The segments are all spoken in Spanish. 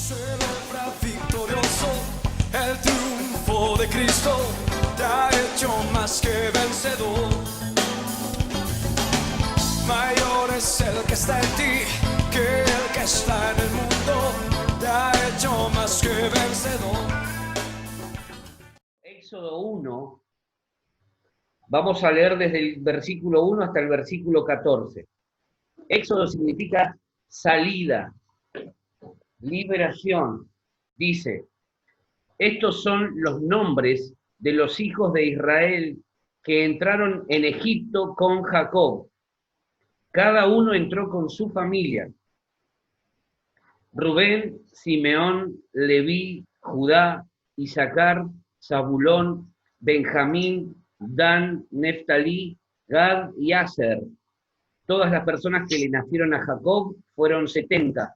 Celebra victorioso el triunfo de Cristo, te ha hecho más que vencedor. Mayor es el que está en ti que el que está en el mundo, te ha hecho más que vencedor. Éxodo 1, vamos a leer desde el versículo 1 hasta el versículo 14. Éxodo significa salida, liberación. Dice, estos son los nombres de los hijos de Israel que entraron en Egipto con Jacob. Cada uno entró con su familia. Rubén, Simeón, Leví, Judá, Isaacar, Zabulón, Benjamín, Dan, Neftalí, Gad y Aser. Todas las personas que le nacieron a Jacob fueron 70,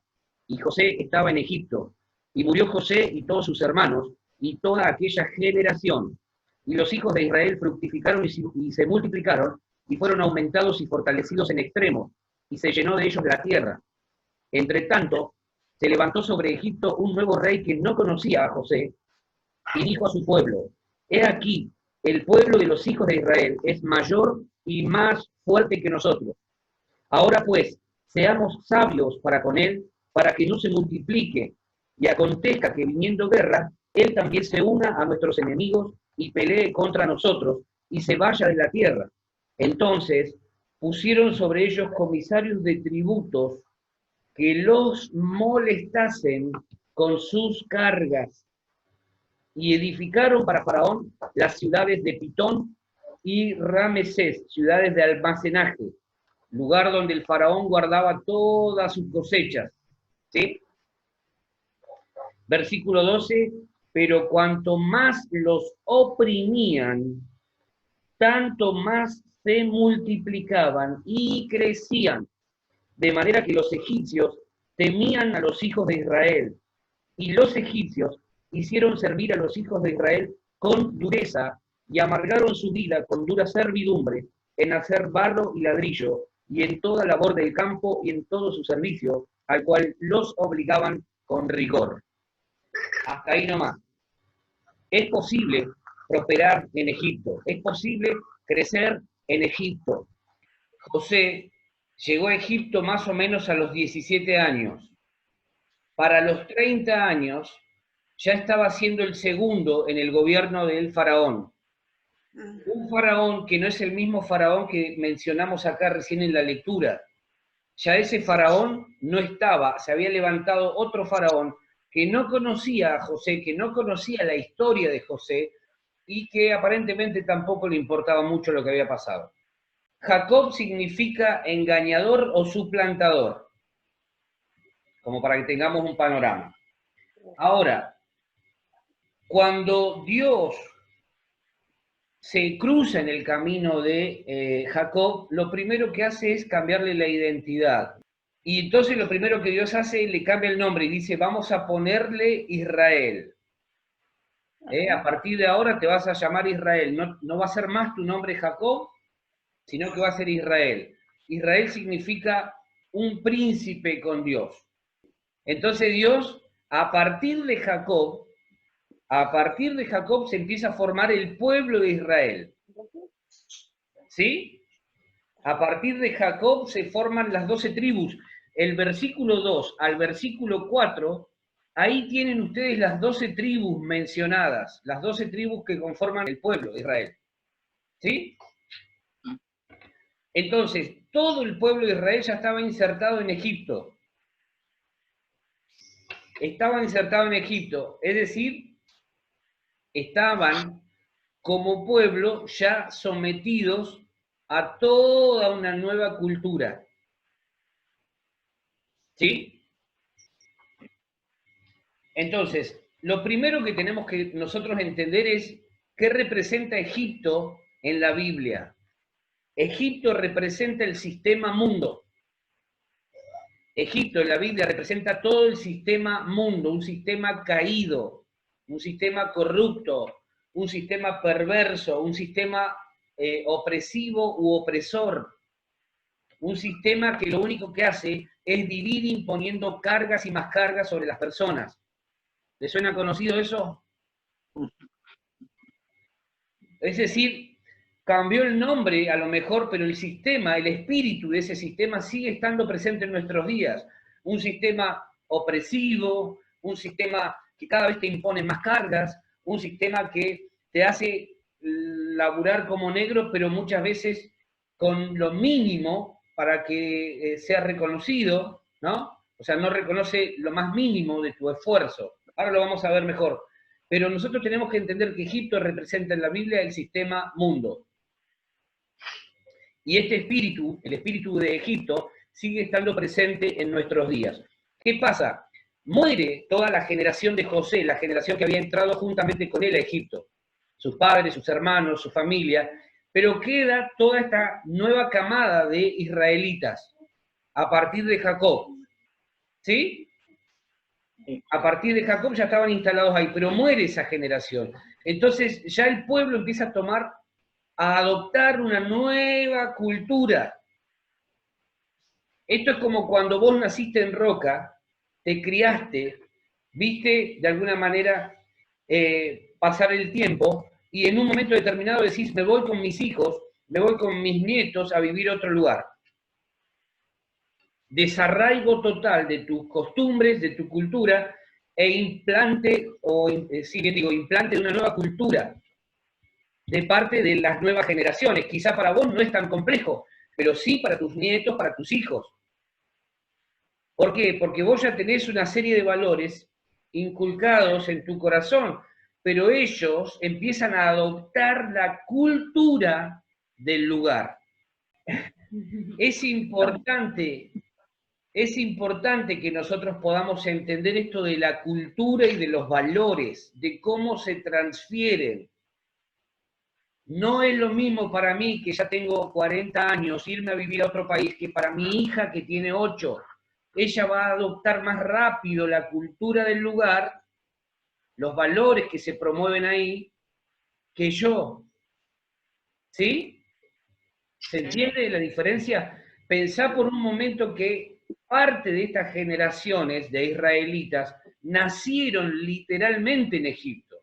y José estaba en Egipto. Y murió José y todos sus hermanos, y toda aquella generación. Y los hijos de Israel fructificaron y se multiplicaron, y fueron aumentados y fortalecidos en extremo, y se llenó de ellos la tierra. Entre tanto, se levantó sobre Egipto un nuevo rey que no conocía a José, y dijo a su pueblo, he aquí, el pueblo de los hijos de Israel es mayor y más fuerte que nosotros. Ahora pues, seamos sabios para con él, para que no se multiplique, y acontezca que viniendo guerra, él también se una a nuestros enemigos y pelee contra nosotros, y se vaya de la tierra. Entonces pusieron sobre ellos comisarios de tributos que los molestasen con sus cargas, y edificaron para Faraón las ciudades de Pitón y Ramesés, ciudades de almacenaje, lugar donde el Faraón guardaba todas sus cosechas. ¿Sí? Versículo 12, pero cuanto más los oprimían, tanto más se multiplicaban y crecían, de manera que los egipcios temían a los hijos de Israel, y los egipcios hicieron servir a los hijos de Israel con dureza, y amargaron su vida con dura servidumbre, en hacer barro y ladrillo, y en toda labor del campo, y en todo su servicio, al cual los obligaban con rigor. Hasta ahí nomás. Es posible prosperar en Egipto, es posible crecer en Egipto. José llegó a Egipto más o menos a los 17 años. Para los 30 años ya estaba siendo el segundo en el gobierno del faraón. Un faraón que no es el mismo faraón que mencionamos acá recién en la lectura. Ya ese faraón no estaba, se había levantado otro faraón que no conocía a José, que no conocía la historia de José y que aparentemente tampoco le importaba mucho lo que había pasado. Jacob significa engañador o suplantador, como para que tengamos un panorama. Ahora, cuando Dios se cruza en el camino de Jacob, lo primero que hace es cambiarle la identidad. Y entonces lo primero que Dios hace, le cambia el nombre y dice, vamos a ponerle Israel. A partir de ahora te vas a llamar Israel. No va a ser más tu nombre Jacob, sino que va a ser Israel. Israel significa un príncipe con Dios. Entonces Dios, a partir de Jacob se empieza a formar el pueblo de Israel. ¿Sí? A partir de Jacob se forman las 12 tribus. El versículo 2 al versículo 4, ahí tienen ustedes las 12 tribus mencionadas, las 12 tribus que conforman el pueblo de Israel. ¿Sí? Entonces, todo el pueblo de Israel ya estaba insertado en Egipto. Estaba insertado en Egipto, es decir, estaban como pueblo ya sometidos a toda una nueva cultura. ¿Sí? Entonces, lo primero que tenemos que nosotros entender es qué representa Egipto en la Biblia. Egipto representa el sistema mundo. Egipto en la Biblia representa todo el sistema mundo, un sistema caído, un sistema corrupto, un sistema perverso, un sistema opresivo u opresor. un sistema que lo único que hace es vivir imponiendo cargas y más cargas sobre las personas. ¿Le suena conocido eso? Es decir, cambió el nombre a lo mejor, pero el sistema, el espíritu de ese sistema sigue estando presente en nuestros días. Un sistema opresivo, un sistema que cada vez te impone más cargas, un sistema que te hace laburar como negro, pero muchas veces con lo mínimo para que sea reconocido, ¿no? O sea, no reconoce lo más mínimo de tu esfuerzo. Ahora lo vamos a ver mejor. Pero nosotros tenemos que entender que Egipto representa en la Biblia el sistema mundo. Y este espíritu, el espíritu de Egipto, sigue estando presente en nuestros días. ¿Qué pasa? Muere toda la generación de José, la generación que había entrado juntamente con él a Egipto. Sus padres, sus hermanos, su familia, pero queda toda esta nueva camada de israelitas a partir de Jacob. ¿Sí? A partir de Jacob ya estaban instalados ahí, pero muere esa generación. Entonces ya el pueblo empieza a adoptar una nueva cultura. Esto es como cuando vos naciste en Roca, te criaste, viste de alguna manera pasar el tiempo y en un momento determinado decís, me voy con mis hijos, me voy con mis nietos a vivir a otro lugar. Desarraigo total de tus costumbres, de tu cultura, e implante de una nueva cultura de parte de las nuevas generaciones. Quizá para vos no es tan complejo, pero sí para tus nietos, para tus hijos. ¿Por qué? Porque vos ya tenés una serie de valores inculcados en tu corazón, pero ellos empiezan a adoptar la cultura del lugar. Es importante que nosotros podamos entender esto de la cultura y de los valores, de cómo se transfieren. No es lo mismo para mí, que ya tengo 40 años, irme a vivir a otro país, que para mi hija, que tiene 8. Ella va a adoptar más rápido la cultura del lugar, los valores que se promueven ahí, que yo. ¿Sí? ¿Se entiende la diferencia? Pensá por un momento que parte de estas generaciones de israelitas nacieron literalmente en Egipto.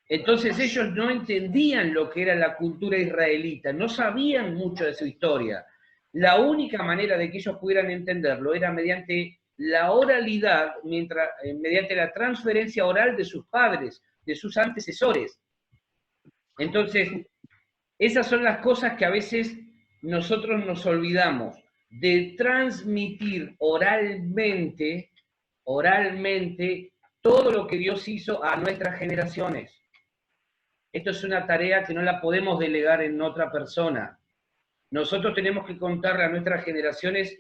Entonces ellos no entendían lo que era la cultura israelita, no sabían mucho de su historia. La única manera de que ellos pudieran entenderlo era mediante la oralidad, mediante la transferencia oral de sus padres, de sus antecesores. Entonces, esas son las cosas que a veces nosotros nos olvidamos, de transmitir oralmente todo lo que Dios hizo a nuestras generaciones. Esto es una tarea que no la podemos delegar en otra persona. Nosotros tenemos que contarle a nuestras generaciones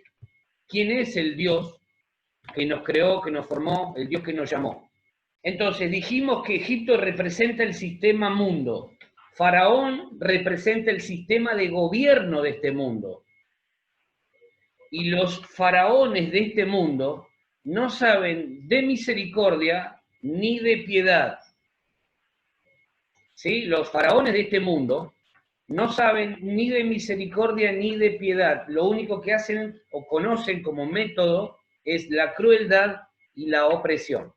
quién es el Dios que nos creó, que nos formó, el Dios que nos llamó. Entonces, dijimos que Egipto representa el sistema mundo. Faraón representa el sistema de gobierno de este mundo. Y los faraones de este mundo no saben de misericordia ni de piedad. ¿Sí? Los faraones de este mundo no saben ni de misericordia ni de piedad. Lo único que hacen o conocen como método es la crueldad y la opresión.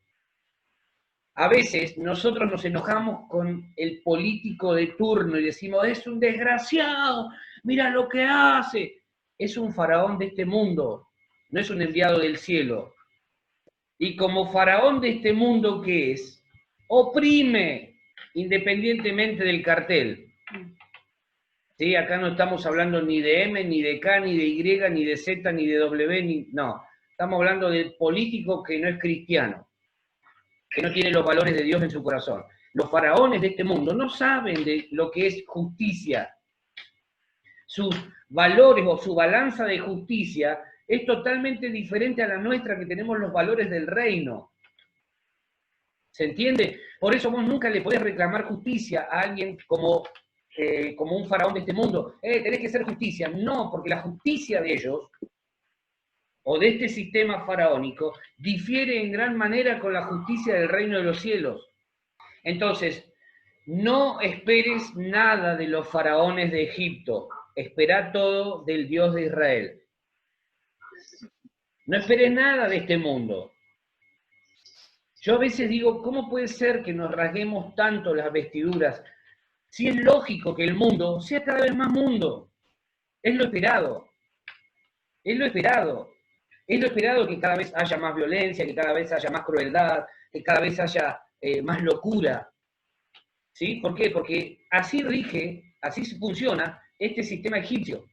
A veces nosotros nos enojamos con el político de turno y decimos, es un desgraciado, mira lo que hace. Es un faraón de este mundo, no es un enviado del cielo. Y como faraón de este mundo que es, oprime independientemente del cartel. ¿Sí? Acá no estamos hablando ni de M, ni de K, ni de Y, ni de Z, ni de W, no. Estamos hablando del político que no es cristiano, que no tiene los valores de Dios en su corazón. Los faraones de este mundo no saben de lo que es justicia. Sus valores o su balanza de justicia es totalmente diferente a la nuestra, que tenemos los valores del reino. ¿Se entiende? Por eso vos nunca le podés reclamar justicia a alguien como un faraón de este mundo. Tenés que hacer justicia. No, porque la justicia de ellos, o de este sistema faraónico, difiere en gran manera con la justicia del reino de los cielos. Entonces, no esperes nada de los faraones de Egipto. Esperá todo del Dios de Israel. No esperes nada de este mundo. Yo a veces digo, ¿cómo puede ser que nos rasguemos tanto las vestiduras si es lógico que el mundo sea cada vez más mundo? Es lo esperado. Es lo esperado. Es lo esperado que cada vez haya más violencia, que cada vez haya más crueldad, que cada vez haya más locura. ¿Sí? ¿Por qué? Porque así rige, así funciona este sistema egipcio.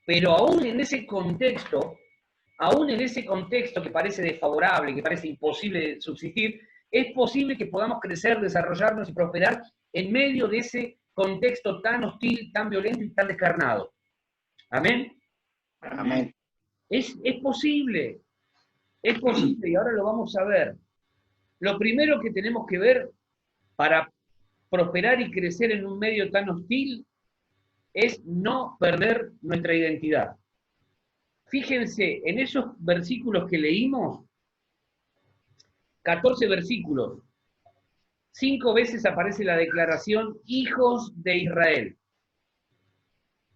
Pero aún en ese contexto que parece desfavorable, que parece imposible de subsistir, es posible que podamos crecer, desarrollarnos y prosperar en medio de ese contexto tan hostil, tan violento y tan descarnado. ¿Amén? Amén. Es posible, y ahora lo vamos a ver. Lo primero que tenemos que ver para prosperar y crecer en un medio tan hostil es no perder nuestra identidad. Fíjense, en esos versículos que leímos, 14 versículos, 5 veces aparece la declaración hijos de Israel.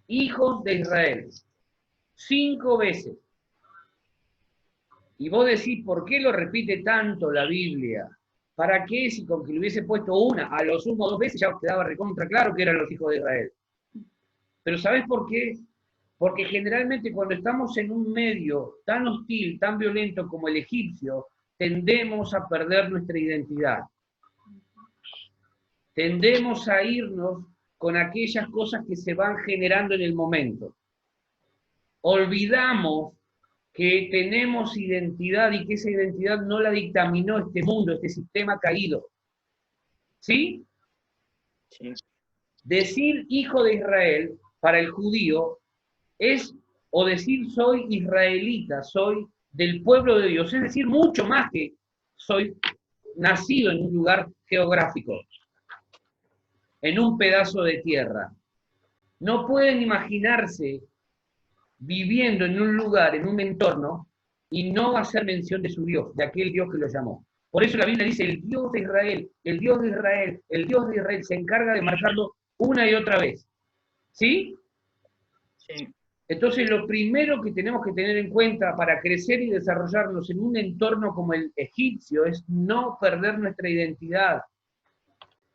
Hijos de Israel. 5 veces. Y vos decís, ¿por qué lo repite tanto la Biblia? ¿Para qué? Si con que le hubiese puesto una, a lo sumo 2 veces, ya os quedaba recontra claro que eran los hijos de Israel. Pero ¿sabés por qué? Porque generalmente cuando estamos en un medio tan hostil, tan violento como el egipcio, tendemos a perder nuestra identidad. Tendemos a irnos con aquellas cosas que se van generando en el momento. Olvidamos que tenemos identidad y que esa identidad no la dictaminó este mundo, este sistema caído. ¿Sí? Sí. Decir hijo de Israel para el judío es, o decir soy israelita, soy del pueblo de Dios, es decir, mucho más que soy nacido en un lugar geográfico, en un pedazo de tierra. No pueden imaginarse viviendo en un lugar, en un entorno, y no hacer mención de su Dios, de aquel Dios que lo llamó. Por eso la Biblia dice, el Dios de Israel, el Dios de Israel, el Dios de Israel, se encarga de marcarlo una y otra vez. ¿Sí? Sí. Entonces, lo primero que tenemos que tener en cuenta para crecer y desarrollarnos en un entorno como el egipcio es no perder nuestra identidad.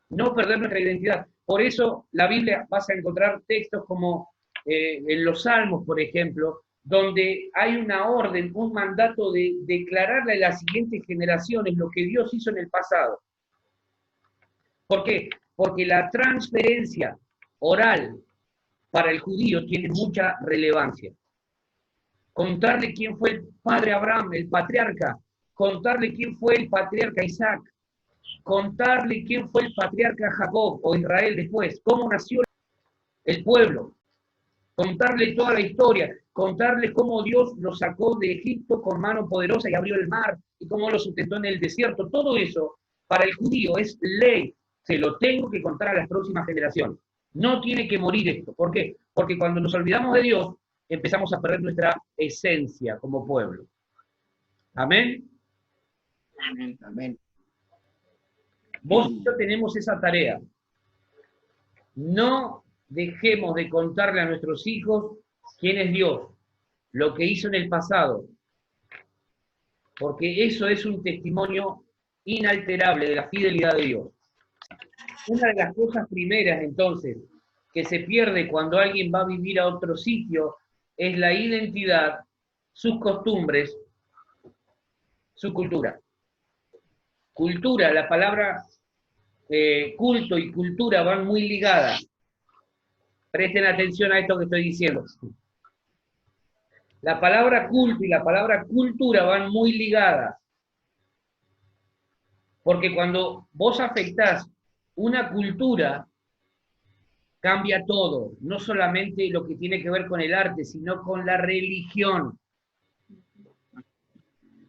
No perder nuestra identidad. Por eso, la Biblia vas a encontrar textos como en los Salmos, por ejemplo, donde hay una orden, un mandato de declararle a las siguientes generaciones lo que Dios hizo en el pasado. ¿Por qué? Porque la transferencia oral para el judío tiene mucha relevancia. Contarle quién fue el padre Abraham, el patriarca, contarle quién fue el patriarca Isaac, contarle quién fue el patriarca Jacob o Israel después, cómo nació el pueblo, contarle toda la historia, contarle cómo Dios lo sacó de Egipto con mano poderosa y abrió el mar, y cómo lo sustentó en el desierto. Todo eso para el judío es ley, se lo tengo que contar a las próximas generaciones. No tiene que morir esto. ¿Por qué? Porque cuando nos olvidamos de Dios, empezamos a perder nuestra esencia como pueblo. ¿Amén? Amén. Amén. Vos y yo tenemos esa tarea. No dejemos de contarle a nuestros hijos quién es Dios, lo que hizo en el pasado, porque eso es un testimonio inalterable de la fidelidad de Dios. Una de las cosas primeras, entonces, que se pierde cuando alguien va a vivir a otro sitio es la identidad, sus costumbres, su cultura. Cultura, la palabra culto y cultura van muy ligadas. Presten atención a esto que estoy diciendo. La palabra culto y la palabra cultura van muy ligadas. Porque cuando vos afectás una cultura, cambia todo. No solamente lo que tiene que ver con el arte, sino con la religión.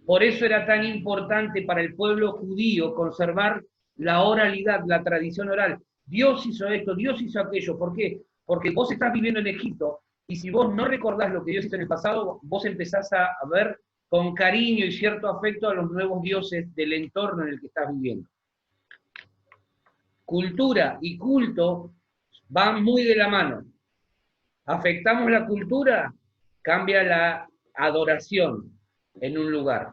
Por eso era tan importante para el pueblo judío conservar la oralidad, la tradición oral. Dios hizo esto, Dios hizo aquello. ¿Por qué? Porque vos estás viviendo en Egipto y si vos no recordás lo que Dios hizo en el pasado, vos empezás a ver con cariño y cierto afecto a los nuevos dioses del entorno en el que estás viviendo. Cultura y culto van muy de la mano. Afectamos la cultura, cambia la adoración en un lugar.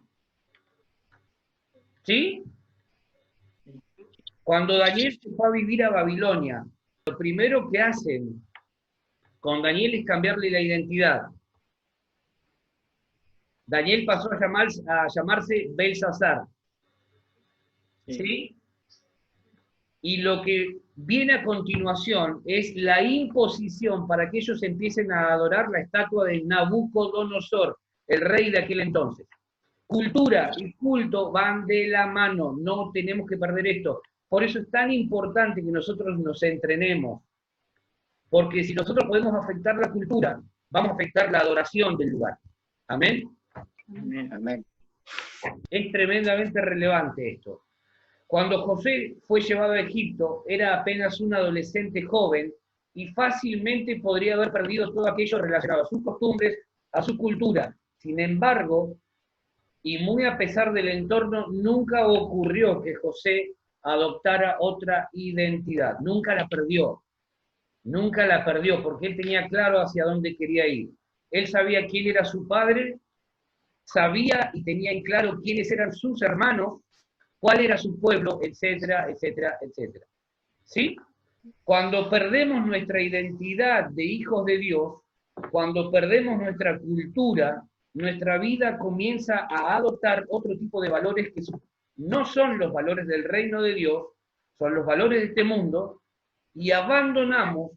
¿Sí? Cuando Daniel se fue a vivir a Babilonia, lo primero que hacen con Daniel es cambiarle la identidad. Daniel pasó a llamarse Belsasar. ¿Sí? Y lo que viene a continuación es la imposición para que ellos empiecen a adorar la estatua de Nabucodonosor, el rey de aquel entonces. Cultura y culto van de la mano, no tenemos que perder esto. Por eso es tan importante que nosotros nos entrenemos, porque si nosotros podemos afectar la cultura, vamos a afectar la adoración del lugar. ¿Amén? Amén. Amén. Es tremendamente relevante esto. Cuando José fue llevado a Egipto, era apenas un adolescente joven y fácilmente podría haber perdido todo aquello relacionado a sus costumbres, a su cultura. Sin embargo, y muy a pesar del entorno, nunca ocurrió que José adoptara otra identidad. Nunca la perdió. Nunca la perdió, porque él tenía claro hacia dónde quería ir. Él sabía quién era su padre, sabía y tenía en claro quiénes eran sus hermanos, cuál era su pueblo, etcétera, etcétera, etcétera. ¿Sí? Cuando perdemos nuestra identidad de hijos de Dios, cuando perdemos nuestra cultura, nuestra vida comienza a adoptar otro tipo de valores que no son los valores del reino de Dios, son los valores de este mundo, y abandonamos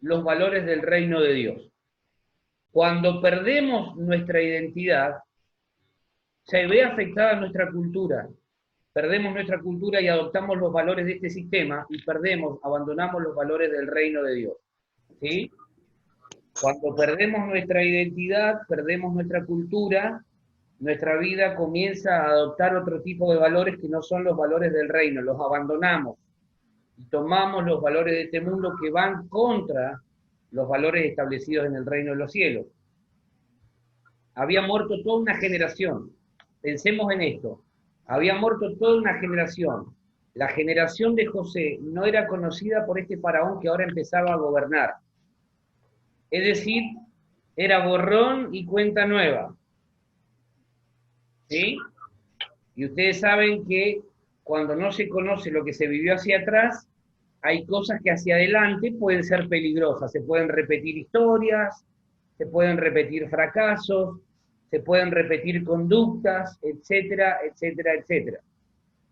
los valores del reino de Dios. Cuando perdemos nuestra identidad, se ve afectada nuestra cultura. Perdemos nuestra cultura y adoptamos los valores de este sistema y abandonamos los valores del reino de Dios. ¿Sí? Cuando perdemos nuestra identidad, perdemos nuestra cultura, nuestra vida comienza a adoptar otro tipo de valores que no son los valores del reino, los abandonamos y tomamos los valores de este mundo que van contra los valores establecidos en el reino de los cielos. Había muerto toda una generación. Pensemos en esto. Había muerto toda una generación. La generación de José no era conocida por este faraón que ahora empezaba a gobernar. Es decir, era borrón y cuenta nueva. ¿Sí? Y ustedes saben que cuando no se conoce lo que se vivió hacia atrás, hay cosas que hacia adelante pueden ser peligrosas. Se pueden repetir historias, se pueden repetir fracasos, se pueden repetir conductas, etcétera, etcétera, etcétera.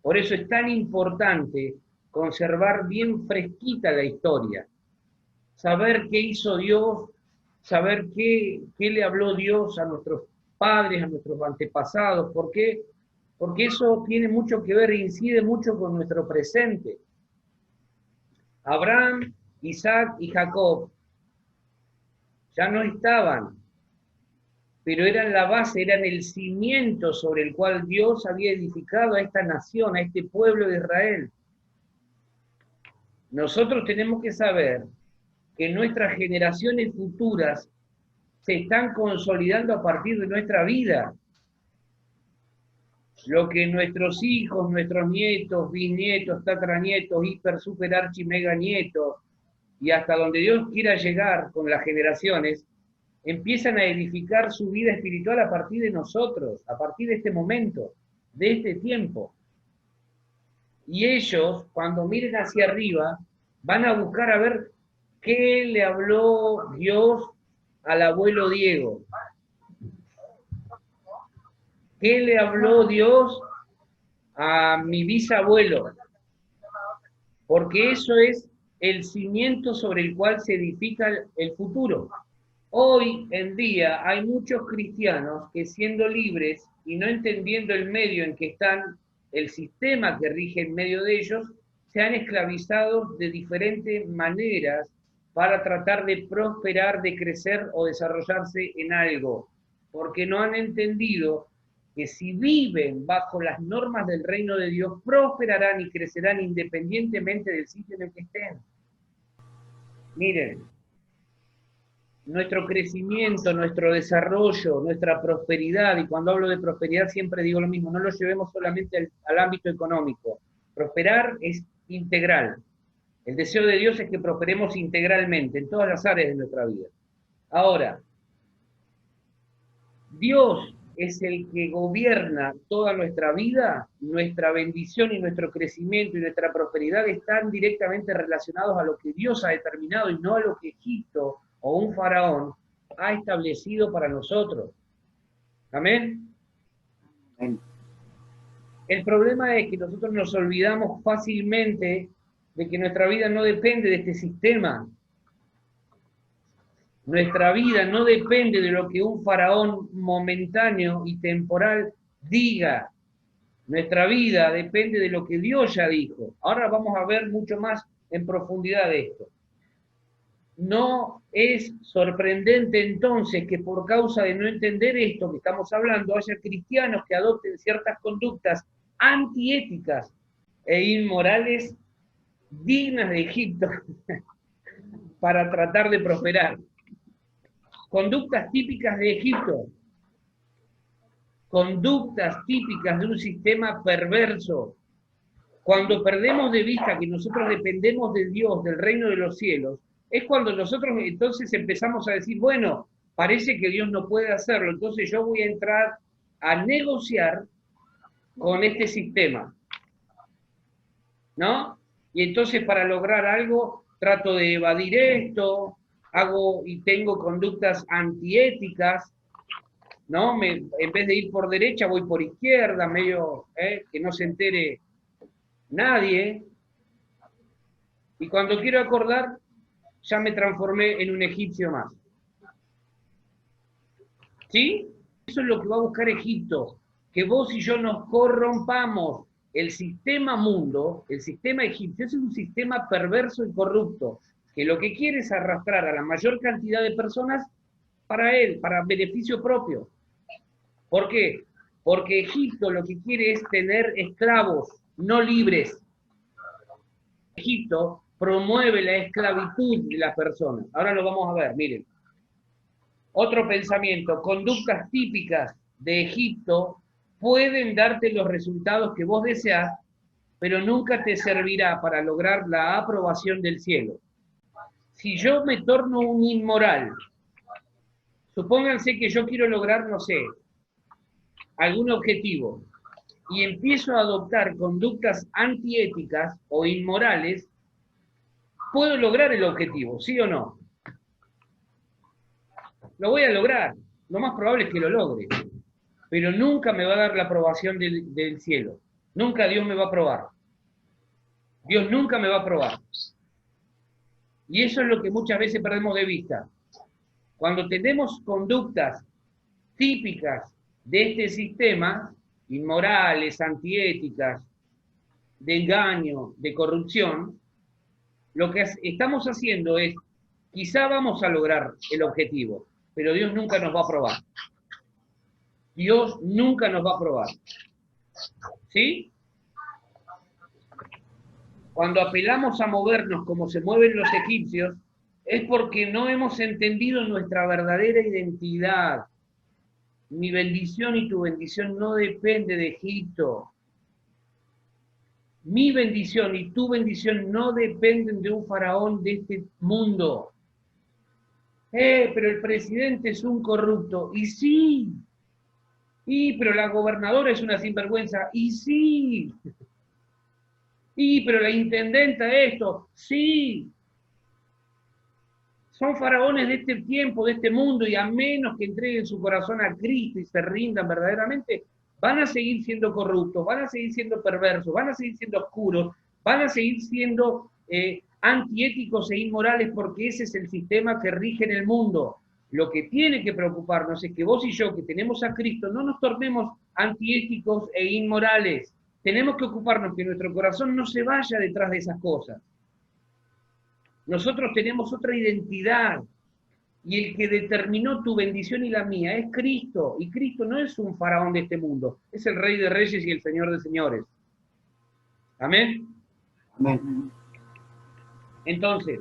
Por eso es tan importante conservar bien fresquita la historia, saber qué hizo Dios, saber qué le habló Dios a nuestros padres, a nuestros antepasados. ¿Por qué? Porque eso tiene mucho que ver e incide mucho con nuestro presente. Abraham, Isaac y Jacob ya no estaban, pero eran la base, eran el cimiento sobre el cual Dios había edificado a esta nación, a este pueblo de Israel. Nosotros tenemos que saber que nuestras generaciones futuras se están consolidando a partir de nuestra vida. Lo que nuestros hijos, nuestros nietos, bisnietos, tataranietos, hiper, super, archi, mega nietos, y hasta donde Dios quiera llegar con las generaciones, empiezan a edificar su vida espiritual a partir de nosotros, a partir de este momento, de este tiempo. Y ellos, cuando miren hacia arriba, van a buscar a ver qué le habló Dios al abuelo Diego. ¿Qué le habló Dios a mi bisabuelo? Porque eso es el cimiento sobre el cual se edifica el futuro. Hoy en día hay muchos cristianos que, siendo libres y no entendiendo el medio en que están, el sistema que rige en medio de ellos, se han esclavizado de diferentes maneras para tratar de prosperar, de crecer o desarrollarse en algo, porque no han entendido que si viven bajo las normas del reino de Dios, prosperarán y crecerán independientemente del sitio en el que estén. Miren, nuestro crecimiento, nuestro desarrollo, nuestra prosperidad, y cuando hablo de prosperidad siempre digo lo mismo, no lo llevemos solamente al ámbito económico. Prosperar es integral. El deseo de Dios es que prosperemos integralmente en todas las áreas de nuestra vida. Ahora, Dios es el que gobierna toda nuestra vida, nuestra bendición y nuestro crecimiento y nuestra prosperidad están directamente relacionados a lo que Dios ha determinado y no a lo que Egipto o un faraón ha establecido para nosotros. ¿Amén? Amén. El problema es que nosotros nos olvidamos fácilmente de que nuestra vida no depende de este sistema. Nuestra vida no depende de lo que un faraón momentáneo y temporal diga. Nuestra vida depende de lo que Dios ya dijo. Ahora vamos a ver mucho más en profundidad de esto. No es sorprendente entonces que por causa de no entender esto que estamos hablando, haya cristianos que adopten ciertas conductas antiéticas e inmorales dignas de Egipto para tratar de prosperar. Conductas típicas de Egipto, conductas típicas de un sistema perverso. Cuando perdemos de vista que nosotros dependemos de Dios, del reino de los cielos, es cuando nosotros entonces empezamos a decir, bueno, parece que Dios no puede hacerlo, entonces yo voy a entrar a negociar con este sistema, ¿no? Y entonces para lograr algo trato de evadir esto, hago y tengo conductas antiéticas, ¿no? En vez de ir por derecha voy por izquierda, medio que no se entere nadie. Y cuando quiero acordar, ya me transformé en un egipcio más. ¿Sí? Eso es lo que va a buscar Egipto, que vos y yo nos corrompamos. El sistema mundo, el sistema egipcio, es un sistema perverso y corrupto, que lo que quiere es arrastrar a la mayor cantidad de personas para él, para beneficio propio. ¿Por qué? Porque Egipto lo que quiere es tener esclavos, no libres. Egipto promueve la esclavitud de las personas. Ahora lo vamos a ver, miren. Otro pensamiento, conductas típicas de Egipto pueden darte los resultados que vos deseás, pero nunca te servirá para lograr la aprobación del cielo. Si yo me torno un inmoral, supónganse que yo quiero lograr, no sé, algún objetivo, y empiezo a adoptar conductas antiéticas o inmorales, ¿puedo lograr el objetivo, sí o no? Lo voy a lograr, lo más probable es que lo logre, pero nunca me va a dar la aprobación del cielo. Nunca Dios me va a aprobar. Dios nunca me va a aprobar. Y eso es lo que muchas veces perdemos de vista. Cuando tenemos conductas típicas de este sistema, inmorales, antiéticas, de engaño, de corrupción, lo que estamos haciendo es, quizá vamos a lograr el objetivo, pero Dios nunca nos va a aprobar. Dios nunca nos va a aprobar. ¿Sí? Cuando apelamos a movernos como se mueven los egipcios, es porque no hemos entendido nuestra verdadera identidad. Mi bendición y tu bendición no depende de Egipto. Mi bendición y tu bendición no dependen de un faraón de este mundo. Pero el presidente es un corrupto. Y sí. Pero la gobernadora es una sinvergüenza. Y sí. Pero la intendenta esto. Sí. Son faraones de este tiempo, de este mundo, y a menos que entreguen su corazón a Cristo y se rindan verdaderamente, van a seguir siendo corruptos, van a seguir siendo perversos, van a seguir siendo oscuros, van a seguir siendo antiéticos e inmorales, porque ese es el sistema que rige en el mundo. Lo que tiene que preocuparnos es que vos y yo, que tenemos a Cristo, no nos tornemos antiéticos e inmorales. Tenemos que ocuparnos que nuestro corazón no se vaya detrás de esas cosas. Nosotros tenemos otra identidad, y el que determinó tu bendición y la mía es Cristo, y Cristo no es un faraón de este mundo, es el Rey de Reyes y el Señor de Señores. ¿Amén? Amén. Entonces,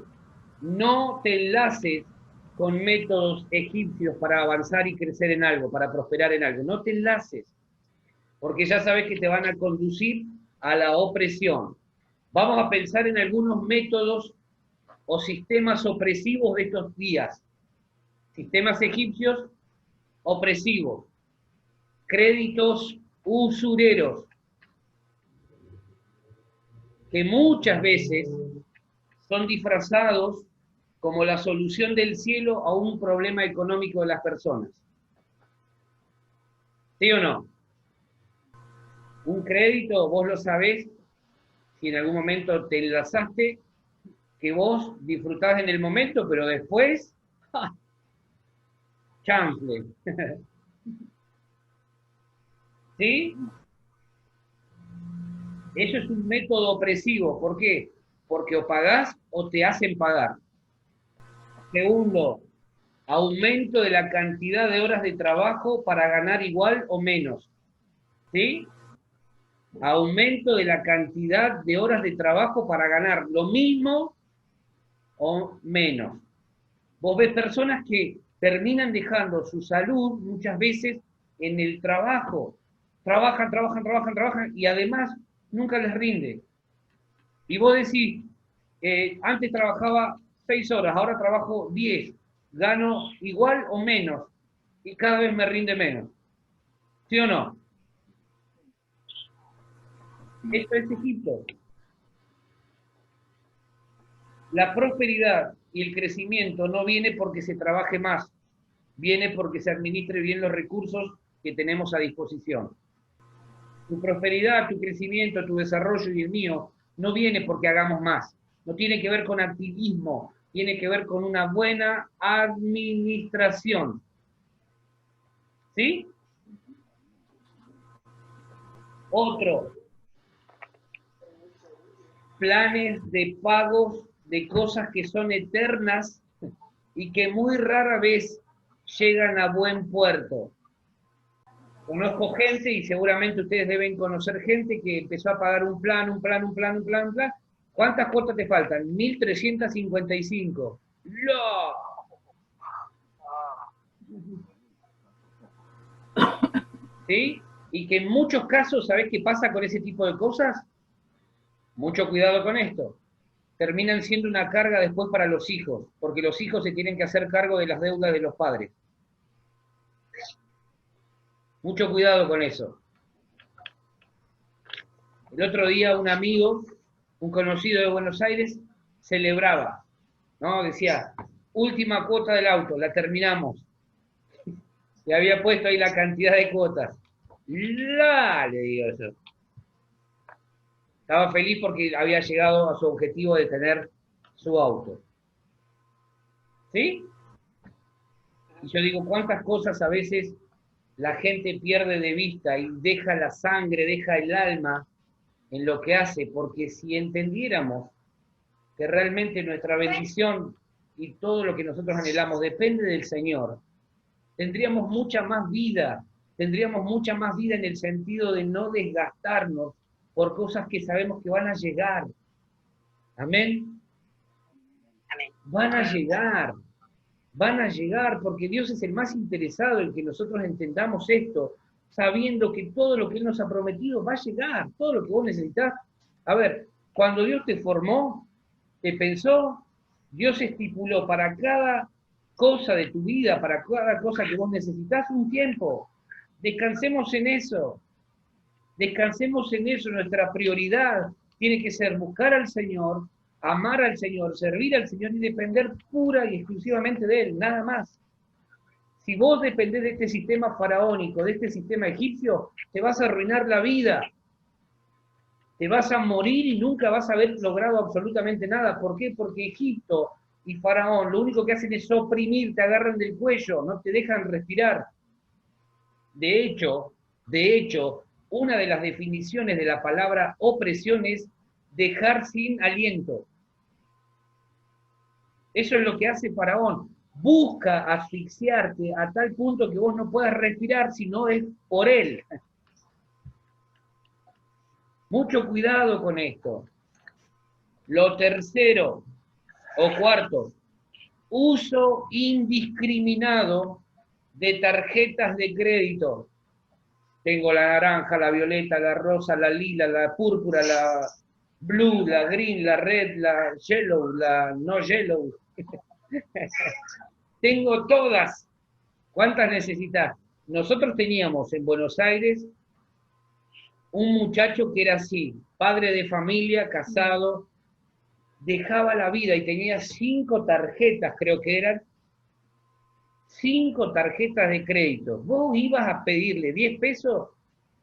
no te enlaces con métodos egipcios para avanzar y crecer en algo, para prosperar en algo. No te enlaces, porque ya sabes que te van a conducir a la opresión. Vamos a pensar en algunos métodos o sistemas opresivos de estos días, Sistemas egipcios opresivos, créditos usureros, que muchas veces son disfrazados como la solución del cielo a un problema económico de las personas. ¿Sí o no? Un crédito, vos lo sabés, si en algún momento te enlazaste, que vos disfrutás en el momento, pero después, ¡ja! Chanfle. ¿Sí? Eso es un método opresivo. ¿Por qué? Porque o pagás o te hacen pagar. Segundo, aumento de la cantidad de horas de trabajo para ganar igual o menos. ¿Sí? Aumento de la cantidad de horas de trabajo para ganar lo mismo o menos. Vos ves personas que terminan dejando su salud muchas veces en el trabajo. Trabajan y además nunca les rinde. Y vos decís, antes trabajaba 6 horas, ahora trabajo 10, gano igual o menos y cada vez me rinde menos. ¿Sí o no? Esto es Egipto. La prosperidad y el crecimiento no viene porque se trabaje más, viene porque se administre bien los recursos que tenemos a disposición. Tu prosperidad, tu crecimiento, tu desarrollo y el mío no viene porque hagamos más, no tiene que ver con activismo, tiene que ver con una buena administración. ¿Sí? Otro, planes de pagos de cosas que son eternas y que muy rara vez llegan a buen puerto. Conozco gente, y seguramente ustedes deben conocer gente que empezó a pagar un plan. ¿Cuántas cuotas te faltan? 1.355. ¡No! ¿Sí? Y que en muchos casos, ¿sabés qué pasa con ese tipo de cosas? Mucho cuidado con esto. Terminan siendo una carga después para los hijos, porque los hijos se tienen que hacer cargo de las deudas de los padres. Mucho cuidado con eso. El otro día un amigo, un conocido de Buenos Aires, celebraba, ¿no? Decía, última cuota del auto, la terminamos. Le había puesto ahí la cantidad de cuotas. Le digo yo. Estaba feliz porque había llegado a su objetivo de tener su auto. ¿Sí? Y yo digo, ¿cuántas cosas a veces la gente pierde de vista y deja la sangre, deja el alma en lo que hace? Porque si entendiéramos que realmente nuestra bendición y todo lo que nosotros anhelamos depende del Señor, tendríamos mucha más vida en el sentido de no desgastarnos por cosas que sabemos que van a llegar. Amén. Amén. Van a llegar, porque Dios es el más interesado en que nosotros entendamos esto, sabiendo que todo lo que Él nos ha prometido va a llegar, todo lo que vos necesitas. A ver, cuando Dios te formó, te pensó, Dios estipuló para cada cosa de tu vida, para cada cosa que vos necesitas, un tiempo. Descansemos en eso. Nuestra prioridad tiene que ser buscar al Señor, amar al Señor, servir al Señor y depender pura y exclusivamente de Él, nada más. Si vos dependés de este sistema faraónico, de este sistema egipcio, te vas a arruinar la vida. Te vas a morir y nunca vas a haber logrado absolutamente nada. ¿Por qué? Porque Egipto y Faraón lo único que hacen es oprimir, te agarran del cuello, no te dejan respirar. De hecho, una de las definiciones de la palabra opresión es dejar sin aliento. Eso es lo que hace Faraón. Busca asfixiarte a tal punto que vos no puedas respirar si no es por él. Mucho cuidado con esto. Lo tercero o cuarto, uso indiscriminado de tarjetas de crédito. Tengo la naranja, la violeta, la rosa, la lila, la púrpura, la blue, la green, la red, la yellow, la no yellow. tengo todas. ¿Cuántas necesitas? Nosotros teníamos en Buenos Aires un muchacho que era así, padre de familia, casado, dejaba la vida y tenía 5 tarjetas, creo que eran, 5 tarjetas de crédito. Vos ibas a pedirle 10 pesos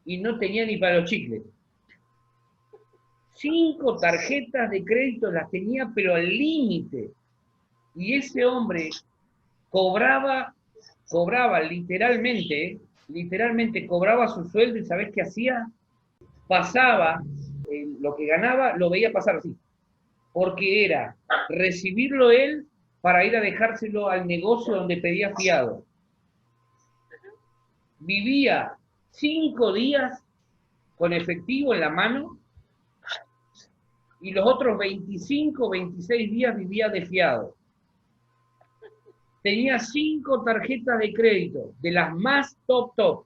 y no tenía ni para los chicles. 5 tarjetas de crédito las tenía, pero al límite. Y ese hombre cobraba literalmente cobraba su sueldo y ¿sabés qué hacía? Pasaba, lo que ganaba, lo veía pasar así. Porque era recibirlo él para ir a dejárselo al negocio donde pedía fiado. Vivía 5 días con efectivo en la mano y los otros 25, 26 días vivía de fiado. Tenía 5 tarjetas de crédito, de las más top.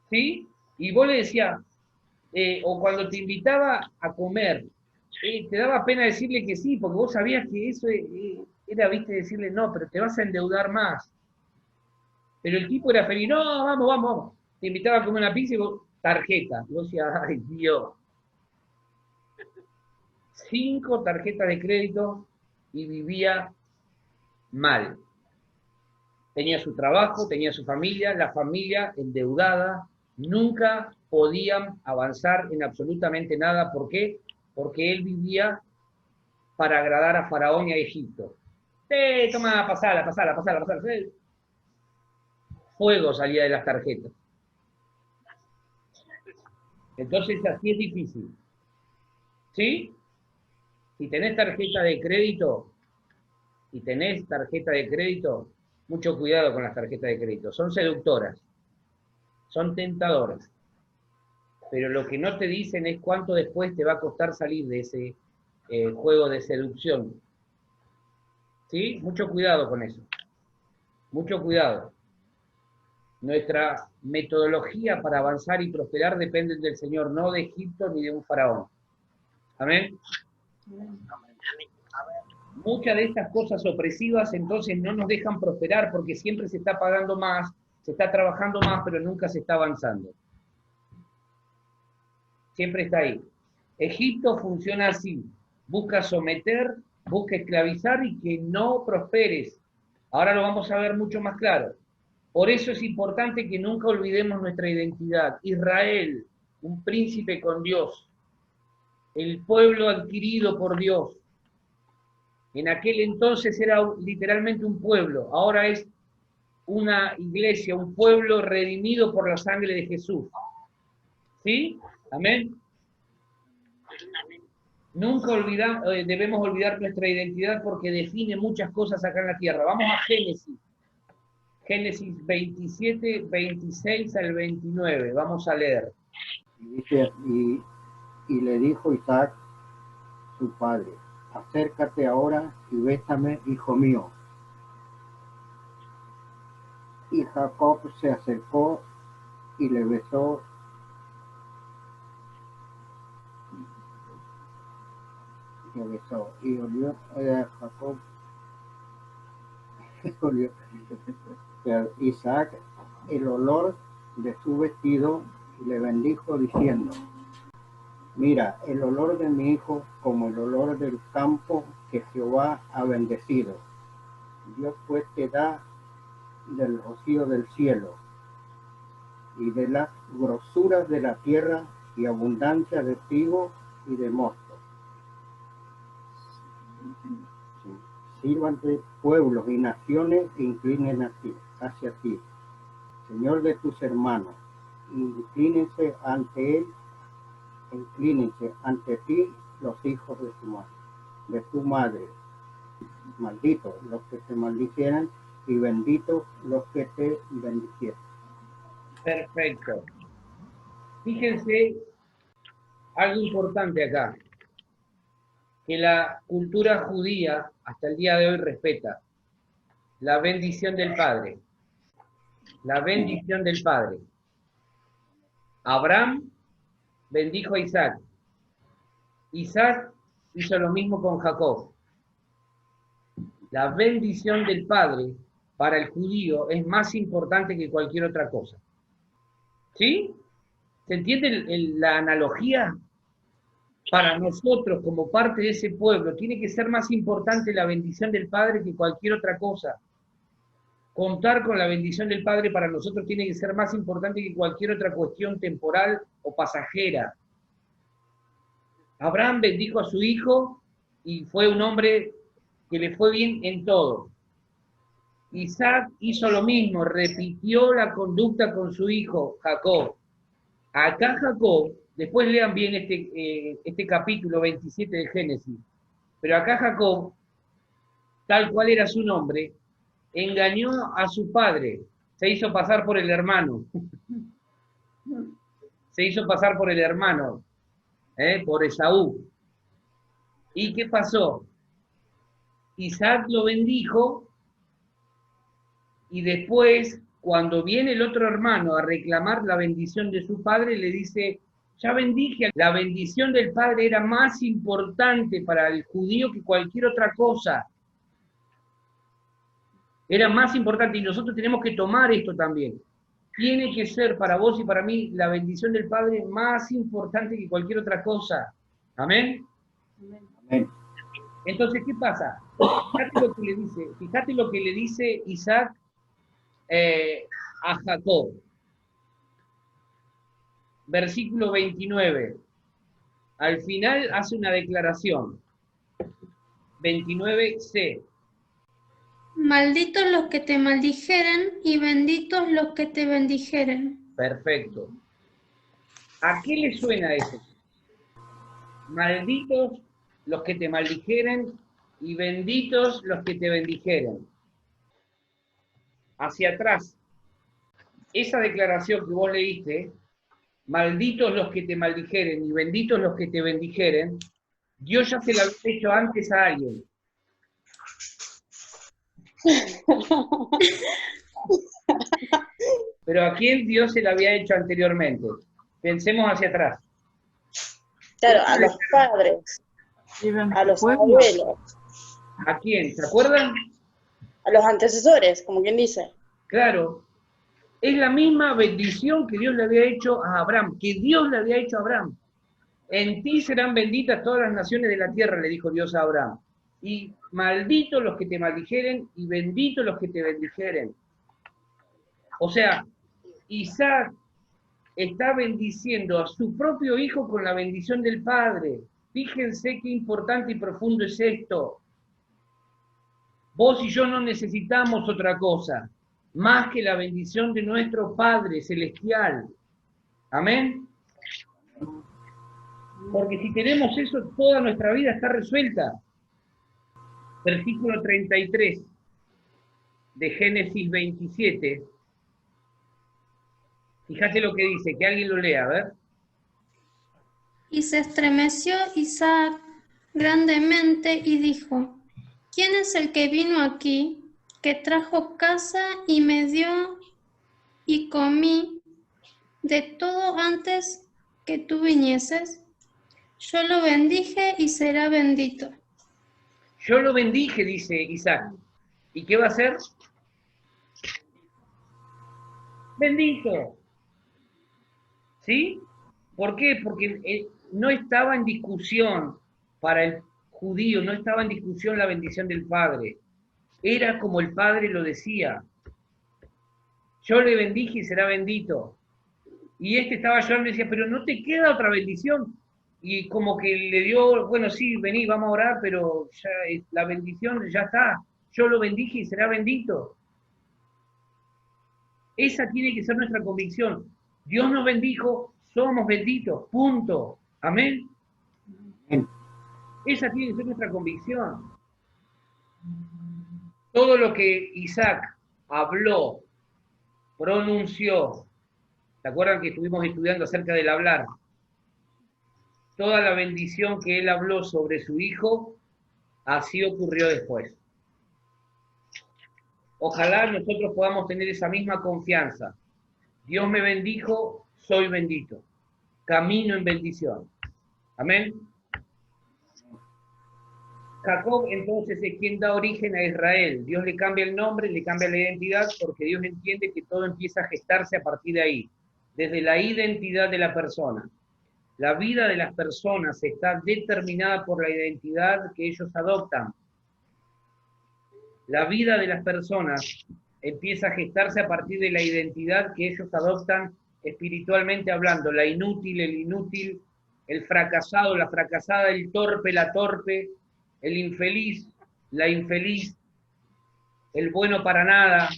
¿Sí? Y vos le decías, o cuando te invitaba a comer, te daba pena decirle que sí, porque vos sabías que eso era, viste, decirle no, pero te vas a endeudar más. Pero el tipo era feliz, no, vamos. Te invitaba a comer una pizza y vos, tarjeta. Y vos decías, ay, Dios. 5 tarjetas de crédito y vivía mal. Tenía su trabajo, tenía su familia, la familia endeudada, nunca podían avanzar en absolutamente nada. ¿Por qué? Porque él vivía para agradar a Faraón y a Egipto. Toma, pasala. Fuego salía de las tarjetas. Entonces así es difícil. ¿Sí? Si tenés tarjeta de crédito, mucho cuidado con las tarjetas de crédito. Son seductoras, son tentadoras. Pero lo que no te dicen es cuánto después te va a costar salir de ese juego de seducción. ¿Sí? Mucho cuidado con eso. Mucho cuidado. Nuestra metodología para avanzar y prosperar depende del Señor, no de Egipto ni de un faraón. Amén. Muchas de estas cosas opresivas entonces no nos dejan prosperar porque siempre se está pagando más, se está trabajando más, pero nunca se está avanzando. Siempre está ahí. Egipto funciona así. Busca someter, busca esclavizar y que no prosperes. Ahora lo vamos a ver mucho más claro. Por eso es importante que nunca olvidemos nuestra identidad. Israel, un príncipe con Dios. El pueblo adquirido por Dios. En aquel entonces era literalmente un pueblo. Ahora es una iglesia, un pueblo redimido por la sangre de Jesús. ¿Sí? Amén. Nunca debemos olvidar nuestra identidad porque define muchas cosas acá en la tierra. Vamos a Génesis. Génesis 27, 26 al 29. Vamos a leer. Y dice, y le dijo Isaac, su padre, acércate ahora y bésame, hijo mío. Y Jacob se acercó y le besó. Y olió Jacob, olió Isaac el olor de su vestido y le bendijo diciendo, mira, el olor de mi hijo como el olor del campo que Jehová ha bendecido. Dios pues te da del rocío del cielo y de las grosuras de la tierra y abundancia de trigo y de mosto. Sírvante pueblos y naciones e inclinen hacia ti, Señor de tus hermanos, inclínense ante ti los hijos de tu madre. Malditos los que te maldicieran y benditos los que te bendicieran. Perfecto. Fíjense algo importante acá, que la cultura judía hasta el día de hoy respeta la bendición del Padre. La bendición del Padre. Abraham bendijo a Isaac. Isaac hizo lo mismo con Jacob. La bendición del Padre para el judío es más importante que cualquier otra cosa. ¿Sí? ¿Se entiende la analogía? Para nosotros, como parte de ese pueblo, tiene que ser más importante la bendición del Padre que cualquier otra cosa. Contar con la bendición del Padre para nosotros tiene que ser más importante que cualquier otra cuestión temporal o pasajera. Abraham bendijo a su hijo y fue un hombre que le fue bien en todo. Isaac hizo lo mismo, repitió la conducta con su hijo Jacob. Acá Jacob, después lean bien este capítulo 27 de Génesis, pero acá Jacob, tal cual era su nombre, engañó a su padre, se hizo pasar por el hermano. Se hizo pasar por el hermano, por Esaú. ¿Y qué pasó? Isaac lo bendijo y después, cuando viene el otro hermano a reclamar la bendición de su padre, le dice, ya bendije. La bendición del padre era más importante para el judío que cualquier otra cosa. Era más importante y nosotros tenemos que tomar esto también. Tiene que ser para vos y para mí la bendición del Padre más importante que cualquier otra cosa. ¿Amén? Amén. Entonces, ¿qué pasa? Fíjate lo que le dice Isaac a Jacob. Versículo 29. Al final hace una declaración. 29c. Malditos los que te maldijeren y benditos los que te bendijeren. Perfecto. ¿A qué le suena eso? Malditos los que te maldijeren y benditos los que te bendijeren. Hacia atrás. Esa declaración que vos leíste, malditos los que te maldijeren y benditos los que te bendijeren, Dios ya se lo había hecho antes a alguien. Pero ¿a quién Dios se lo había hecho anteriormente? Pensemos hacia atrás. Claro, a los padres, a los abuelos, ¿A quién? ¿Se acuerdan? a los antecesores, como quien dice. Claro. Es la misma bendición que Dios le había hecho a Abraham, que Dios le había hecho a Abraham. En ti serán benditas todas las naciones de la tierra, le dijo Dios a Abraham. Y malditos los que te maldijeren y benditos los que te bendijeren. O sea, Isaac está bendiciendo a su propio hijo con la bendición del Padre. Fíjense qué importante y profundo es esto. Vos y yo no necesitamos otra cosa, más que la bendición de nuestro Padre Celestial. Amén. Porque si tenemos eso, toda nuestra vida está resuelta. Versículo 33 de Génesis 27. Fíjate lo que dice, que alguien lo lea, a ver. Y se estremeció Isaac grandemente y dijo, ¿quién es el que vino aquí, que trajo casa y me dio y comí de todo antes que tú vinieses? Yo lo bendije y será bendito. Yo lo bendije, dice Isaac. ¿Y qué va a hacer? Bendito. ¿Sí? ¿Por qué? Porque no estaba en discusión para el judío, no estaba en discusión la bendición del Padre. Era como el Padre lo decía. Yo le bendije y será bendito. Y este estaba llorando y decía, pero no te queda otra bendición. Y como que le dio, bueno, sí, vení, vamos a orar, pero ya, la bendición ya está. Yo lo bendije y será bendito. Esa tiene que ser nuestra convicción. Dios nos bendijo, somos benditos, punto. Amén. Amén. Esa tiene que ser nuestra convicción. Todo lo que Isaac habló, pronunció, ¿se acuerdan que estuvimos estudiando acerca del hablar? Toda la bendición que él habló sobre su hijo, así ocurrió después. Ojalá nosotros podamos tener esa misma confianza. Dios me bendijo, soy bendito. Camino en bendición. Amén. Jacob entonces es quien da origen a Israel. Dios le cambia el nombre, le cambia la identidad, porque Dios entiende que todo empieza a gestarse a partir de ahí, desde la identidad de la persona. La vida de las personas está determinada por la identidad que ellos adoptan. La vida de las personas empieza a gestarse a partir de la identidad que ellos adoptan espiritualmente hablando. La inútil, el inútil, el fracasado, la fracasada, el torpe, la torpe, el infeliz, la infeliz, el bueno para nada.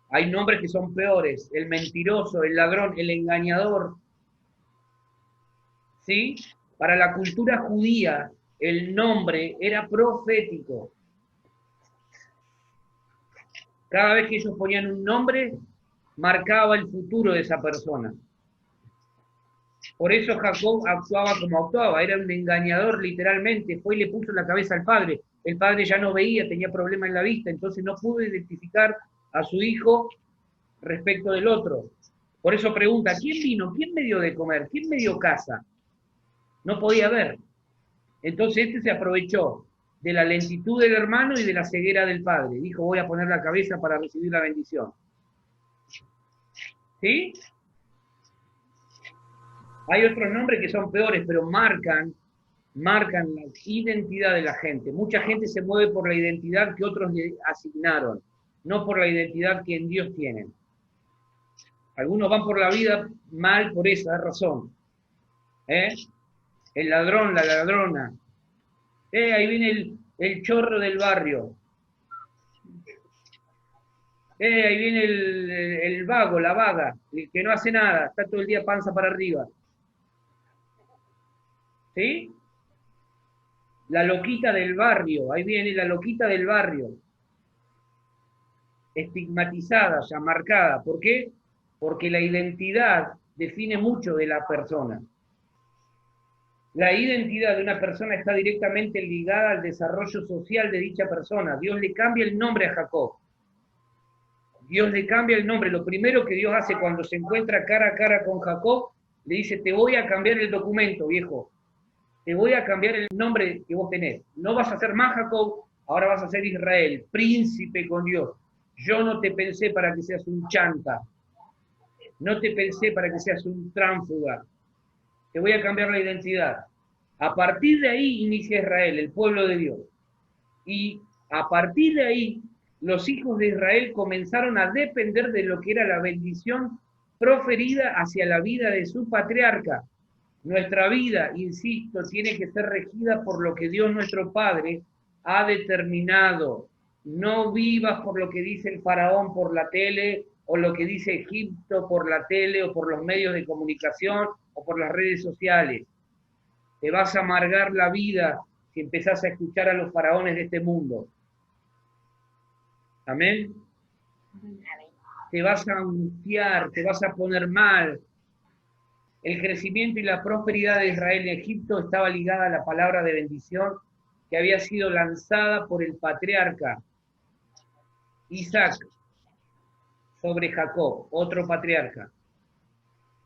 Hay nombres que son peores, el mentiroso, el ladrón, el engañador. ¿Sí? Para la cultura judía, el nombre era profético. Cada vez que ellos ponían un nombre, marcaba el futuro de esa persona. Por eso Jacob actuaba como actuaba, era un engañador literalmente, fue y le puso en la cabeza al padre. El padre ya no veía, tenía problemas en la vista, entonces no pudo identificar a su hijo respecto del otro. Por eso pregunta, ¿quién vino? ¿Quién me dio de comer? ¿Quién me dio casa? No podía ver. Entonces este se aprovechó de la lentitud del hermano y de la ceguera del padre. Dijo, voy a poner la cabeza para recibir la bendición. ¿Sí? Hay otros nombres que son peores, pero marcan la identidad de la gente. Mucha gente se mueve por la identidad que otros le asignaron, no por la identidad que en Dios tienen. Algunos van por la vida mal por esa razón. El ladrón, la ladrona. Ahí viene el chorro del barrio. Ahí viene el vago, la vaga, el que no hace nada, está todo el día panza para arriba. ¿Sí? La loquita del barrio, ahí viene la loquita del barrio. Estigmatizada, ya marcada. ¿Por qué? Porque la identidad define mucho de la persona. La identidad de una persona está directamente ligada al desarrollo social de dicha persona. Dios le cambia el nombre a Jacob. Dios le cambia el nombre. Lo primero que Dios hace cuando se encuentra cara a cara con Jacob, le dice, te voy a cambiar el documento, viejo. Te voy a cambiar el nombre que vos tenés. No vas a ser más Jacob, ahora vas a ser Israel, príncipe con Dios. Yo no te pensé para que seas un chanta. No te pensé para que seas un tránsfuga. Te voy a cambiar la identidad. A partir de ahí inicia Israel, el pueblo de Dios. Y a partir de ahí, los hijos de Israel comenzaron a depender de lo que era la bendición proferida hacia la vida de su patriarca. Nuestra vida, insisto, tiene que ser regida por lo que Dios nuestro Padre ha determinado. No vivas por lo que dice el faraón por la tele, o lo que dice Egipto por la tele, o por los medios de comunicación, o por las redes sociales. Te vas a amargar la vida si empezás a escuchar a los faraones de este mundo. Amén. Te vas a angustiar, te vas a poner mal. El crecimiento y la prosperidad de Israel en Egipto estaba ligada a la palabra de bendición que había sido lanzada por el patriarca Isaac sobre Jacob, otro patriarca.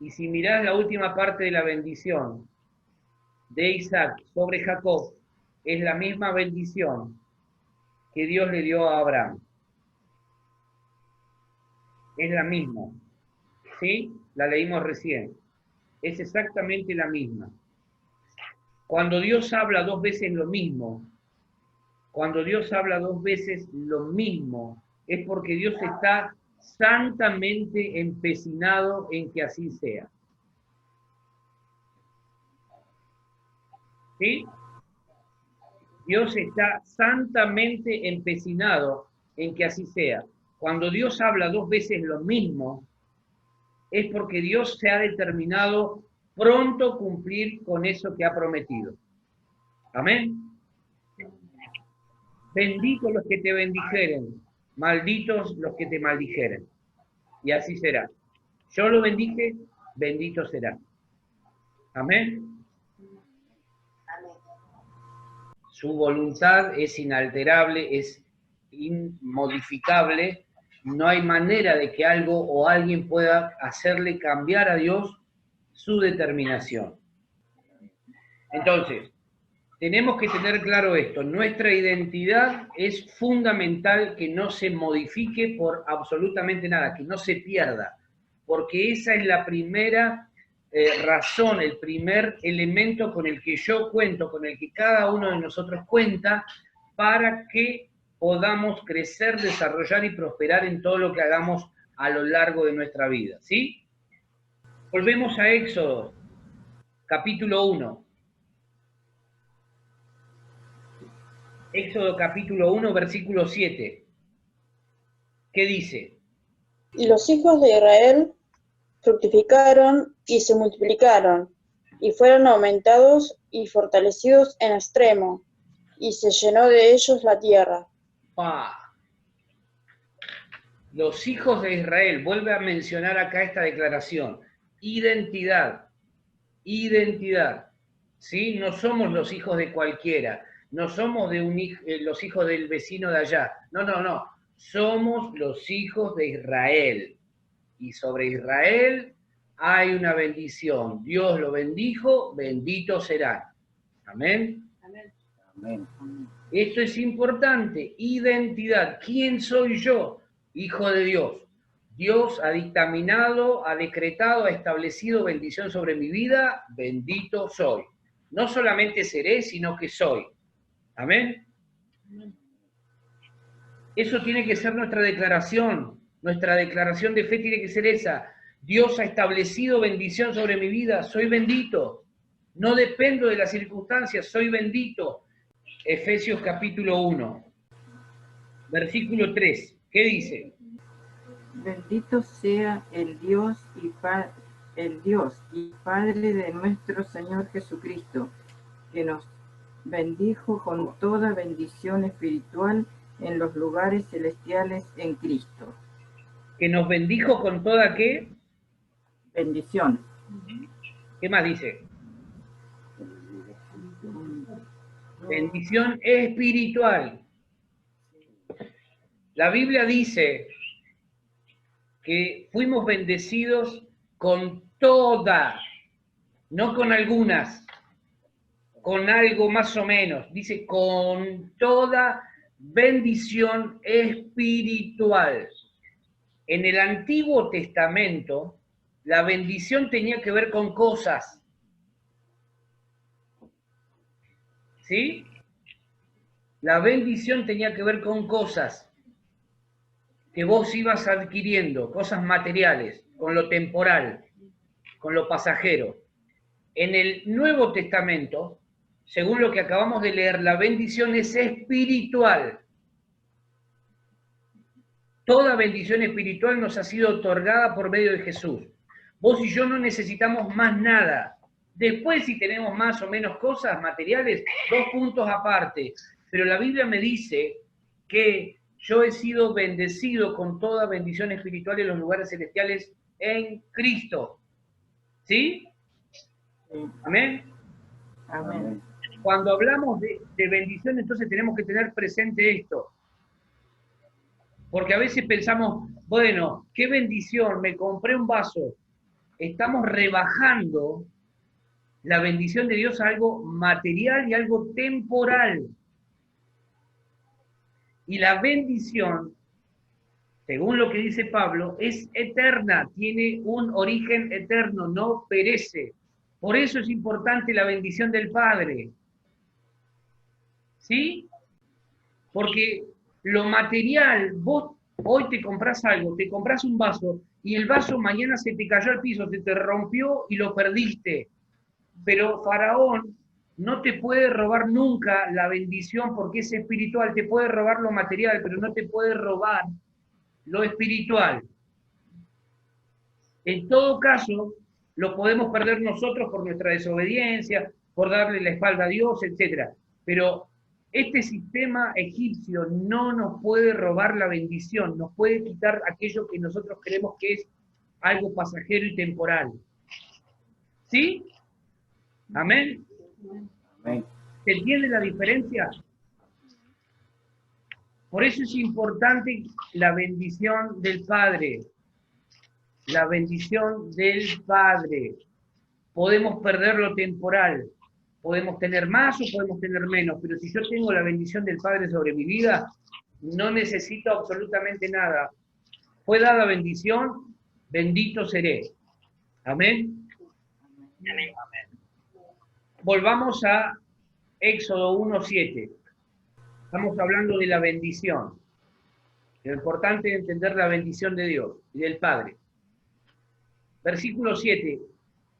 Y si mirás la última parte de la bendición de Isaac sobre Jacob, es la misma bendición que Dios le dio a Abraham. Es la misma. ¿Sí? La leímos recién. Es exactamente la misma. Cuando Dios habla dos veces lo mismo, es porque Dios está santamente empecinado en que así sea. ¿Sí? Dios está santamente empecinado en que así sea. Cuando Dios habla dos veces lo mismo, es porque Dios se ha determinado pronto cumplir con eso que ha prometido. Amén. Benditos los que te bendijeren, malditos los que te maldijeren. Y así será. Yo lo bendije, bendito será. Amén. Su voluntad es inalterable, es inmodificable. No hay manera de que algo o alguien pueda hacerle cambiar a Dios su determinación. Entonces, tenemos que tener claro esto. Nuestra identidad es fundamental que no se modifique por absolutamente nada, que no se pierda, porque esa es la primera razón, el primer elemento con el que yo cuento, con el que cada uno de nosotros cuenta, para que podamos crecer, desarrollar y prosperar en todo lo que hagamos a lo largo de nuestra vida, ¿sí? Volvemos a Éxodo, capítulo 1. Éxodo capítulo 1, versículo 7. ¿Qué dice? Y los hijos de Israel fructificaron y se multiplicaron, y fueron aumentados y fortalecidos en extremo, y se llenó de ellos la tierra. Los hijos de Israel, vuelve a mencionar acá esta declaración, identidad, ¿sí? No somos los hijos de cualquiera, no somos los hijos del vecino de allá, no, somos los hijos de Israel, y sobre Israel hay una bendición, Dios lo bendijo, benditos serán, amén. Amén. Esto es importante, identidad. ¿Quién soy yo? Hijo de Dios. Dios ha dictaminado, ha decretado, ha establecido bendición sobre mi vida, bendito soy. No solamente seré, sino que soy. ¿Amén? Eso tiene que ser nuestra declaración de fe tiene que ser esa. Dios ha establecido bendición sobre mi vida, soy bendito. No dependo de las circunstancias, soy bendito. Efesios capítulo 1, versículo 3, ¿qué dice? Bendito sea el Dios y Padre de nuestro Señor Jesucristo, que nos bendijo con toda bendición espiritual en los lugares celestiales en Cristo. Que nos bendijo con toda ¿qué? Bendición. ¿Qué más dice? Bendición espiritual. La Biblia dice que fuimos bendecidos con toda, no con algunas, con algo más o menos. Dice con toda bendición espiritual. En el Antiguo Testamento, la bendición tenía que ver con cosas. ¿Sí? La bendición tenía que ver con cosas que vos ibas adquiriendo, cosas materiales, con lo temporal, con lo pasajero. En el Nuevo Testamento, según lo que acabamos de leer, la bendición es espiritual. Toda bendición espiritual nos ha sido otorgada por medio de Jesús. Vos y yo no necesitamos más nada. Después, si tenemos más o menos cosas materiales, 2 puntos aparte. Pero la Biblia me dice que yo he sido bendecido con toda bendición espiritual en los lugares celestiales en Cristo. ¿Sí? ¿Amén? Amén. Cuando hablamos de bendición, entonces tenemos que tener presente esto. Porque a veces pensamos, bueno, qué bendición, me compré un vaso. Estamos rebajando la bendición de Dios a algo material y algo temporal. Y la bendición, según lo que dice Pablo, es eterna, tiene un origen eterno, no perece. Por eso es importante la bendición del Padre. ¿Sí? Porque lo material, vos hoy te comprás algo, te comprás un vaso, y el vaso mañana se te cayó al piso, se te rompió y lo perdiste. Pero Faraón no te puede robar nunca la bendición porque es espiritual, te puede robar lo material, pero no te puede robar lo espiritual. En todo caso, lo podemos perder nosotros por nuestra desobediencia, por darle la espalda a Dios, etc. Pero este sistema egipcio no nos puede robar la bendición, nos puede quitar aquello que nosotros creemos que es algo pasajero y temporal. ¿Sí? ¿Amén? Amén. ¿Se entiende la diferencia? Por eso es importante la bendición del Padre. La bendición del Padre. Podemos perder lo temporal, podemos tener más o podemos tener menos, pero si yo tengo la bendición del Padre sobre mi vida, no necesito absolutamente nada. Fue dada bendición, bendito seré. Amén. Amén. Volvamos a Éxodo 1:7. Estamos hablando de la bendición. Lo importante es entender la bendición de Dios y del Padre. Versículo 7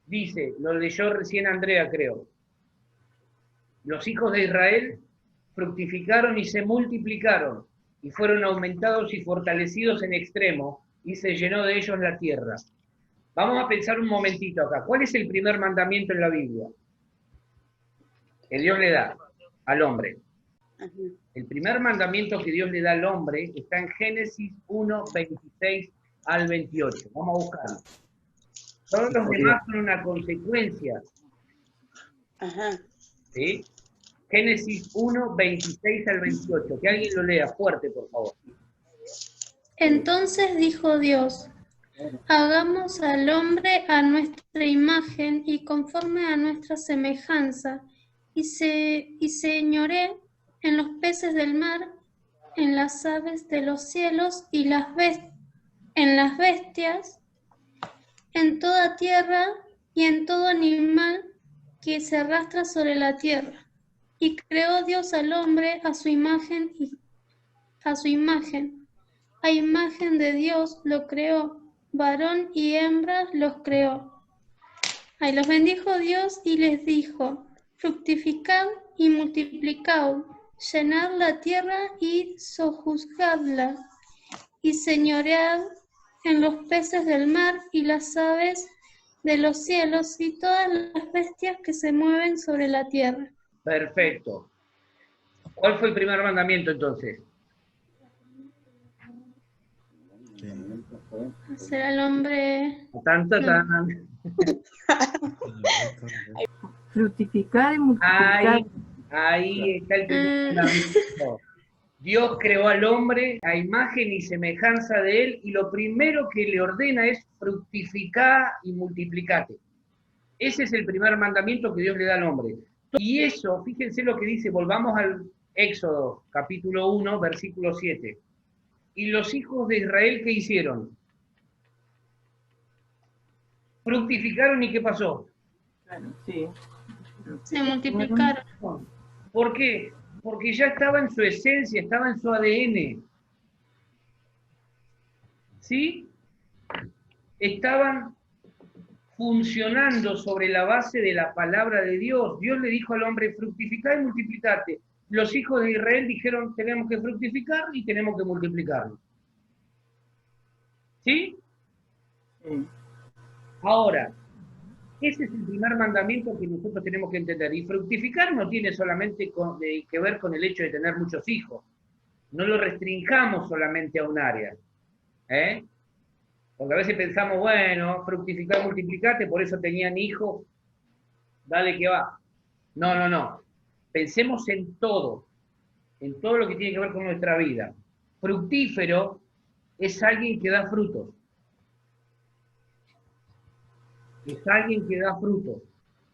dice, lo leyó recién Andrea, creo. Los hijos de Israel fructificaron y se multiplicaron, y fueron aumentados y fortalecidos en extremo, y se llenó de ellos la tierra. Vamos a pensar un momentito acá. ¿Cuál es el primer mandamiento en la Biblia? Que Dios le da al hombre. El primer mandamiento que Dios le da al hombre está en Génesis 1, 26 al 28. Vamos a buscarlo. Todos los demás son una consecuencia. ¿Sí? Génesis 1, 26 al 28. Que alguien lo lea fuerte, por favor. Entonces dijo Dios, hagamos al hombre a nuestra imagen y conforme a nuestra semejanza, y señoree en los peces del mar, en las aves de los cielos y en las bestias, en toda tierra y en todo animal que se arrastra sobre la tierra. Y creó Dios al hombre a su imagen a imagen de Dios lo creó, varón y hembra los creó. Ahí los bendijo Dios y les dijo, fructificad y multiplicaos, llenad la tierra y sojuzgadla, y señoread en los peces del mar y las aves de los cielos y todas las bestias que se mueven sobre la tierra. Perfecto. ¿Cuál fue el primer mandamiento entonces? Hacer al hombre... Fructificar y multiplicar. Ahí está el primer mandamiento. Dios creó al hombre a imagen y semejanza de él, y lo primero que le ordena es fructificar y multiplicate. Ese es el primer mandamiento que Dios le da al hombre. Y eso, fíjense lo que dice, volvamos al Éxodo, capítulo 1, versículo 7. Y los hijos de Israel, ¿qué hicieron? Fructificaron, ¿y qué pasó? Claro, sí. Se multiplicaron. ¿Por qué? Porque ya estaba en su esencia, estaba en su ADN. ¿Sí? Estaban funcionando sobre la base de la palabra de Dios. Dios le dijo al hombre, fructificad y multiplicate. Los hijos de Israel dijeron, tenemos que fructificar y tenemos que multiplicarnos. ¿Sí? Sí. Ahora, ese es el primer mandamiento que nosotros tenemos que entender. Y fructificar no tiene solamente que ver con el hecho de tener muchos hijos. No lo restringamos solamente a un área. Porque a veces pensamos, bueno, fructificar, multiplicate, por eso tenían hijos, dale que va. No. Pensemos en todo lo que tiene que ver con nuestra vida. Fructífero es alguien que da frutos. Es alguien que da frutos.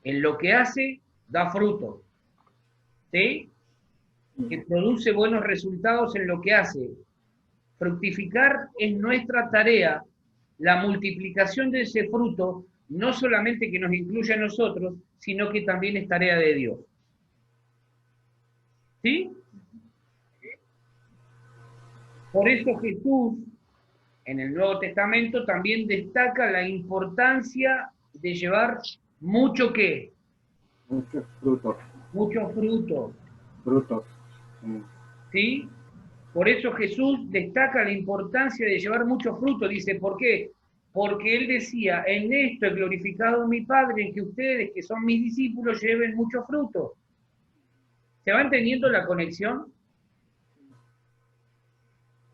En lo que hace, da frutos. ¿Sí? Que produce buenos resultados en lo que hace. Fructificar es nuestra tarea. La multiplicación de ese fruto, no solamente que nos incluye a nosotros, sino que también es tarea de Dios. ¿Sí? Por eso Jesús, en el Nuevo Testamento, también destaca la importancia de llevar mucho ¿qué? Muchos frutos. Muchos frutos. Frutos. ¿Sí? Por eso Jesús destaca la importancia de llevar mucho fruto. Dice, ¿por qué? Porque Él decía, en esto he glorificado mi Padre, en que ustedes, que son mis discípulos, lleven mucho fruto. ¿Se va entendiendo la conexión?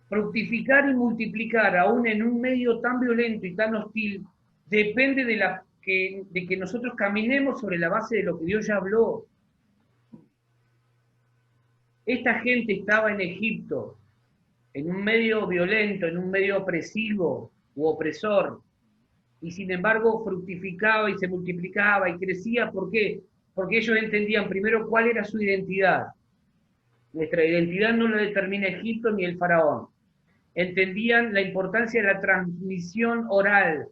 Fructificar y multiplicar, aún en un medio tan violento y tan hostil, depende de que nosotros caminemos sobre la base de lo que Dios ya habló. Esta gente estaba en Egipto, en un medio violento, en un medio opresivo u opresor, y sin embargo fructificaba y se multiplicaba y crecía. ¿Por qué? Porque ellos entendían primero cuál era su identidad. Nuestra identidad no la determina Egipto ni el faraón. Entendían la importancia de la transmisión oral,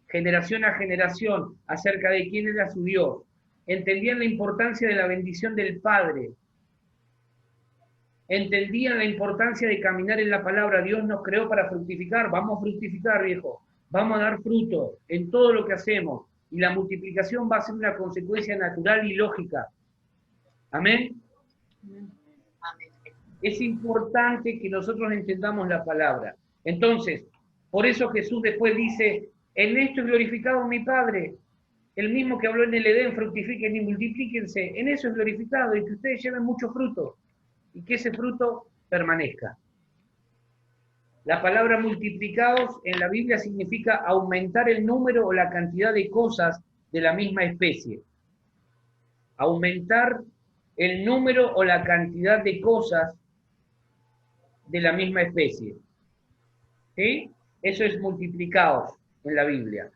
generación a generación, acerca de quién era su Dios. Entendían la importancia de la bendición del Padre. Entendían la importancia de caminar en la palabra. Dios nos creó para fructificar. Vamos a fructificar, viejo. Vamos a dar fruto en todo lo que hacemos. Y la multiplicación va a ser una consecuencia natural y lógica. Amén. Es importante que nosotros entendamos la palabra. Entonces, por eso Jesús después dice, en esto es glorificado mi Padre. El mismo que habló en el Edén, fructifiquen y multiplíquense. En eso es glorificado y que ustedes lleven mucho fruto. Y que ese fruto permanezca. La palabra multiplicados en la Biblia significa aumentar el número o la cantidad de cosas de la misma especie. Aumentar el número o la cantidad de cosas de la misma especie. ¿Sí? Eso es multiplicados en la Biblia.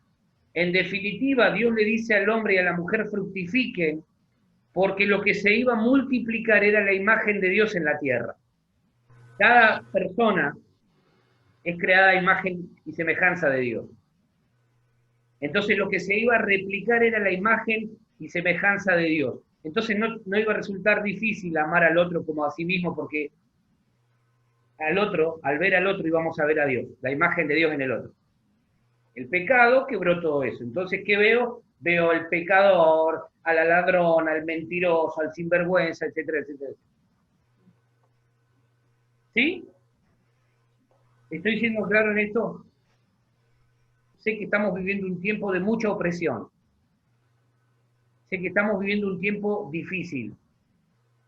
En definitiva, Dios le dice al hombre y a la mujer fructifiquen, porque lo que se iba a multiplicar era la imagen de Dios en la tierra. Cada persona es creada a imagen y semejanza de Dios. Entonces lo que se iba a replicar era la imagen y semejanza de Dios. Entonces no iba a resultar difícil amar al otro como a sí mismo, porque al ver al otro íbamos a ver a Dios, la imagen de Dios en el otro. El pecado quebró todo eso. Entonces, ¿qué veo? Veo al pecador, a la ladrona, al mentiroso, al sinvergüenza, etcétera, etcétera. ¿Sí? ¿Estoy siendo claro en esto? Sé que estamos viviendo un tiempo de mucha opresión. Sé que estamos viviendo un tiempo difícil.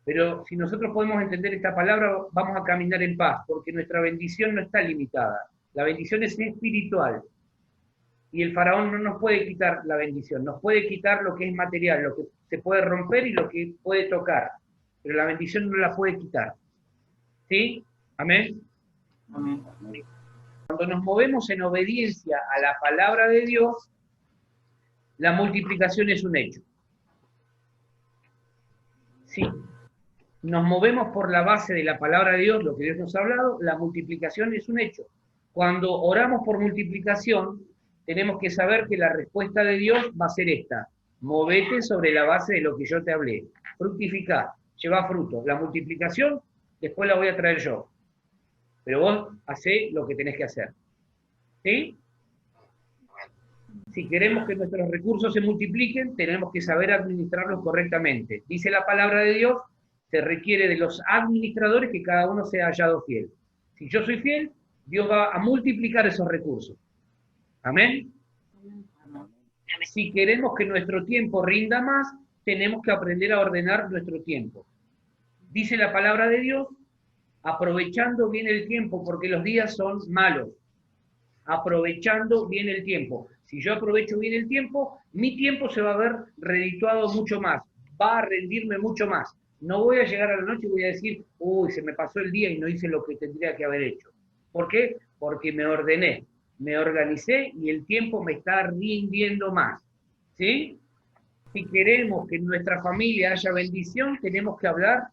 Pero si nosotros podemos entender esta palabra, vamos a caminar en paz, porque nuestra bendición no está limitada. La bendición es espiritual. Y el faraón no nos puede quitar la bendición, nos puede quitar lo que es material, lo que se puede romper y lo que puede tocar. Pero la bendición no la puede quitar. ¿Sí? Amén. Amén. Cuando nos movemos en obediencia a la palabra de Dios, la multiplicación es un hecho. Sí. Nos movemos por la base de la palabra de Dios, lo que Dios nos ha hablado, la multiplicación es un hecho. Cuando oramos por multiplicación, tenemos que saber que la respuesta de Dios va a ser esta: movete sobre la base de lo que yo te hablé, fructificar, lleva fruto. La multiplicación, después la voy a traer yo, pero vos hacé lo que tenés que hacer. ¿Sí? Si queremos que nuestros recursos se multipliquen, tenemos que saber administrarlos correctamente. Dice la palabra de Dios, se requiere de los administradores que cada uno sea hallado fiel. Si yo soy fiel, Dios va a multiplicar esos recursos. ¿Amén? Si queremos que nuestro tiempo rinda más, tenemos que aprender a ordenar nuestro tiempo. Dice la palabra de Dios, aprovechando bien el tiempo, porque los días son malos. Aprovechando bien el tiempo. Si yo aprovecho bien el tiempo, mi tiempo se va a ver redituado mucho más, va a rendirme mucho más. No voy a llegar a la noche y voy a decir, uy, se me pasó el día y no hice lo que tendría que haber hecho. ¿Por qué? Porque me ordené, me organicé y el tiempo me está rindiendo más. ¿Sí? Si queremos que en nuestra familia haya bendición, tenemos que hablar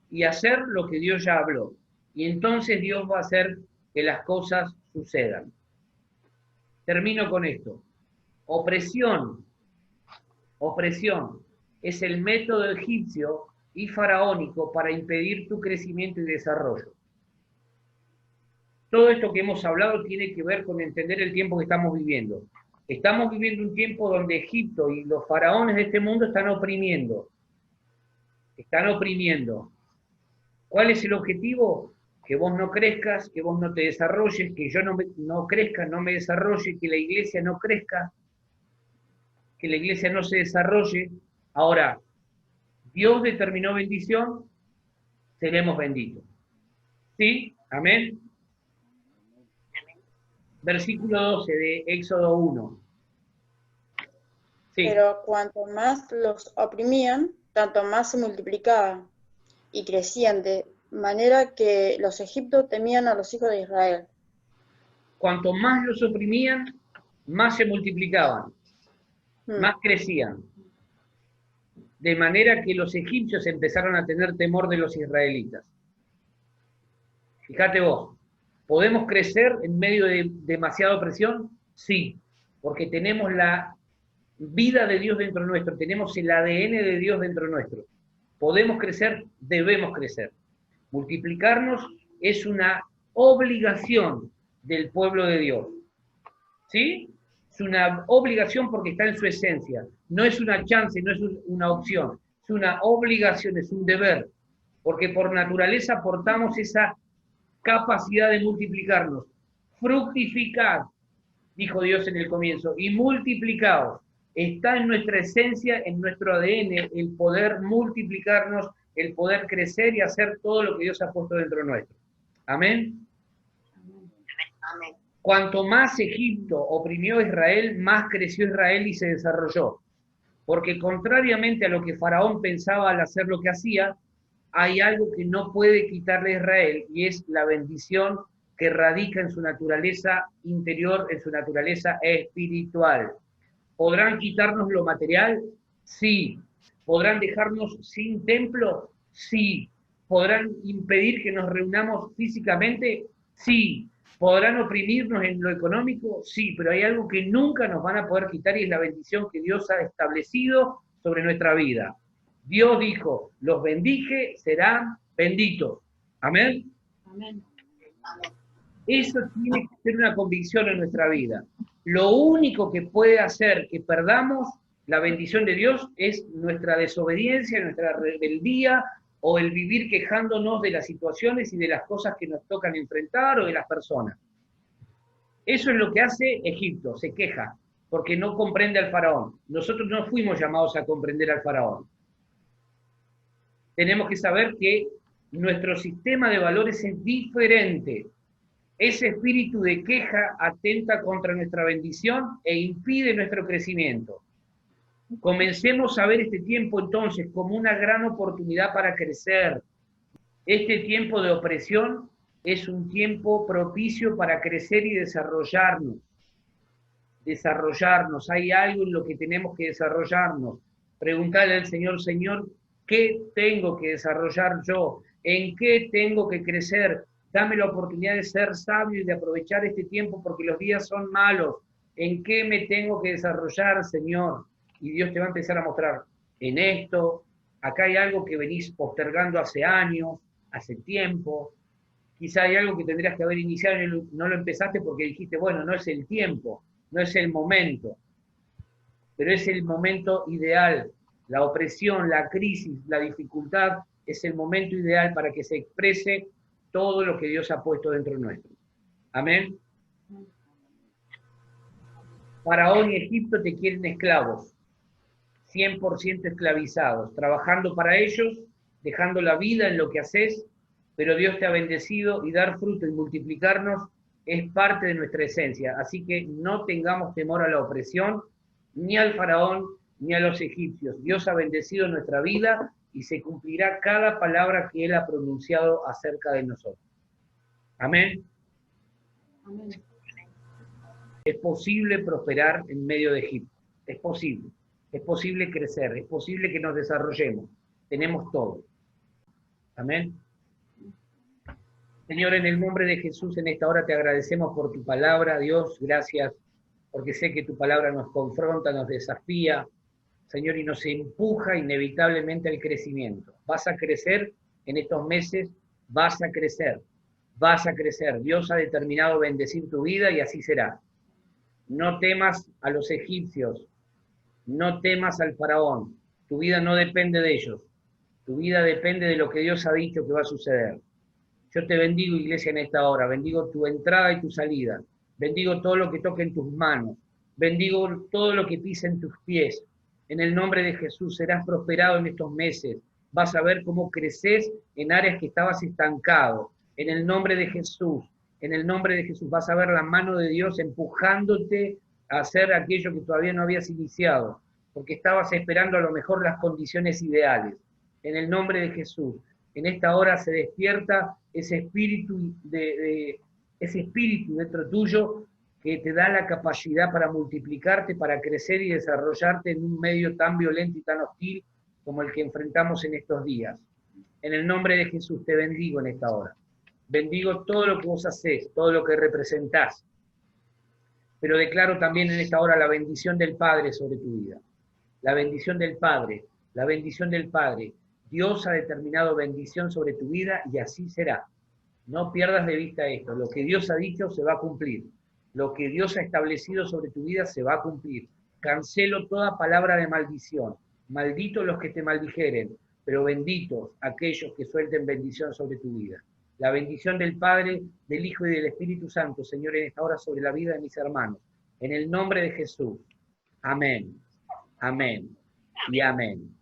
y hacer lo que Dios ya habló. Y entonces Dios va a hacer que las cosas sucedan. Termino con esto. Opresión. Opresión es el método egipcio y faraónico para impedir tu crecimiento y desarrollo. Todo esto que hemos hablado tiene que ver con entender el tiempo que estamos viviendo. Estamos viviendo un tiempo donde Egipto y los faraones de este mundo están oprimiendo. Están oprimiendo. ¿Cuál es el objetivo? Que vos no crezcas, que vos no te desarrolles, que yo no crezca, no me desarrolle, que la iglesia no crezca, que la iglesia no se desarrolle. Ahora, Dios determinó bendición, seremos benditos. ¿Sí? Amén. Versículo 12 de Éxodo 1. Sí. Pero cuanto más los oprimían, tanto más se multiplicaban y crecían de manera que los egipcios temían a los hijos de Israel. Cuanto más los oprimían, más se multiplicaban, más crecían. de manera que los egipcios empezaron a tener temor de los israelitas. Fíjate vos, ¿podemos crecer en medio de demasiada opresión? Sí, porque tenemos la vida de Dios dentro nuestro, tenemos el ADN de Dios dentro nuestro. ¿Podemos crecer? Debemos crecer. Multiplicarnos es una obligación del pueblo de Dios. ¿Sí? Es una obligación porque está en su esencia. No es una chance, no es una opción. Es una obligación, es un deber. Porque por naturaleza portamos esa capacidad de multiplicarnos. Fructificad, dijo Dios en el comienzo, y multiplicaos. Está en nuestra esencia, en nuestro ADN, el poder multiplicarnos, el poder crecer y hacer todo lo que Dios ha puesto dentro nuestro. Amén. Amén. Cuanto más Egipto oprimió a Israel, más creció Israel y se desarrolló. Porque contrariamente a lo que Faraón pensaba al hacer lo que hacía, hay algo que no puede quitarle a Israel, y es la bendición que radica en su naturaleza interior, en su naturaleza espiritual. ¿Podrán quitarnos lo material? Sí. ¿Podrán dejarnos sin templo? Sí. ¿Podrán impedir que nos reunamos físicamente? Sí. ¿Podrán oprimirnos en lo económico? Sí, pero hay algo que nunca nos van a poder quitar y es la bendición que Dios ha establecido sobre nuestra vida. Dios dijo, los bendije, serán benditos. Amén. Amén. Amén. Eso tiene que ser una convicción en nuestra vida. Lo único que puede hacer que perdamos la bendición de Dios es nuestra desobediencia, nuestra rebeldía o el vivir quejándonos de las situaciones y de las cosas que nos tocan enfrentar o de las personas. Eso es lo que hace Egipto, se queja, porque no comprende al faraón. Nosotros no fuimos llamados a comprender al faraón. Tenemos que saber que nuestro sistema de valores es diferente. Ese espíritu de queja atenta contra nuestra bendición e impide nuestro crecimiento. Comencemos a ver este tiempo entonces como una gran oportunidad para crecer. Este tiempo de opresión es un tiempo propicio para crecer y desarrollarnos. Desarrollarnos, hay algo en lo que tenemos que desarrollarnos. Preguntarle al Señor, Señor, ¿qué tengo que desarrollar yo? ¿En qué tengo que crecer? Dame la oportunidad de ser sabio y de aprovechar este tiempo porque los días son malos. ¿En qué me tengo que desarrollar, Señor? Y Dios te va a empezar a mostrar en esto. Acá hay algo que venís postergando hace años, hace tiempo. Quizá hay algo que tendrías que haber iniciado y no lo empezaste porque dijiste, bueno, no es el tiempo, no es el momento. Pero es el momento ideal. La opresión, la crisis, la dificultad es el momento ideal para que se exprese todo lo que Dios ha puesto dentro nuestro. Amén. Faraón y Egipto te quieren esclavos, 100% esclavizados, trabajando para ellos, dejando la vida en lo que haces, pero Dios te ha bendecido y dar fruto y multiplicarnos es parte de nuestra esencia. Así que no tengamos temor a la opresión, ni al faraón, ni a los egipcios. Dios ha bendecido nuestra vida y se cumplirá cada palabra que Él ha pronunciado acerca de nosotros. Amén. Amén. Es posible prosperar en medio de Egipto. Es posible. Es posible crecer. Es posible que nos desarrollemos. Tenemos todo. Amén. Señor, en el nombre de Jesús, en esta hora te agradecemos por tu palabra. Dios, gracias, porque sé que tu palabra nos confronta, nos desafía, Señor, y nos empuja inevitablemente al crecimiento. Vas a crecer en estos meses, vas a crecer, vas a crecer. Dios ha determinado bendecir tu vida y así será. No temas a los egipcios, no temas al faraón. Tu vida no depende de ellos. Tu vida depende de lo que Dios ha dicho que va a suceder. Yo te bendigo, iglesia, en esta hora. Bendigo tu entrada y tu salida. Bendigo todo lo que toque en tus manos. Bendigo todo lo que pise en tus pies. En el nombre de Jesús serás prosperado en estos meses. Vas a ver cómo creces en áreas que estabas estancado. En el nombre de Jesús. En el nombre de Jesús vas a ver la mano de Dios empujándote a hacer aquello que todavía no habías iniciado. Porque estabas esperando a lo mejor las condiciones ideales. En el nombre de Jesús. En esta hora se despierta ese espíritu ese espíritu dentro tuyo que te da la capacidad para multiplicarte, para crecer y desarrollarte en un medio tan violento y tan hostil como el que enfrentamos en estos días. En el nombre de Jesús te bendigo en esta hora. Bendigo todo lo que vos hacés, todo lo que representás. Pero declaro también en esta hora la bendición del Padre sobre tu vida. La bendición del Padre, la bendición del Padre. Dios ha determinado bendición sobre tu vida y así será. No pierdas de vista esto. Lo que Dios ha dicho se va a cumplir. Lo que Dios ha establecido sobre tu vida se va a cumplir. Cancelo toda palabra de maldición. Malditos los que te maldijeren, pero benditos aquellos que suelten bendición sobre tu vida. La bendición del Padre, del Hijo y del Espíritu Santo, Señor, en esta hora sobre la vida de mis hermanos. En el nombre de Jesús. Amén. Amén. Y amén.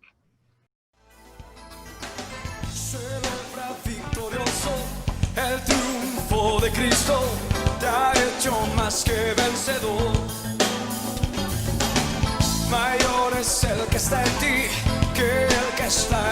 Celebra victorioso el triunfo de Cristo, te ha hecho más que vencedor. Mayor es el que está en ti que el que está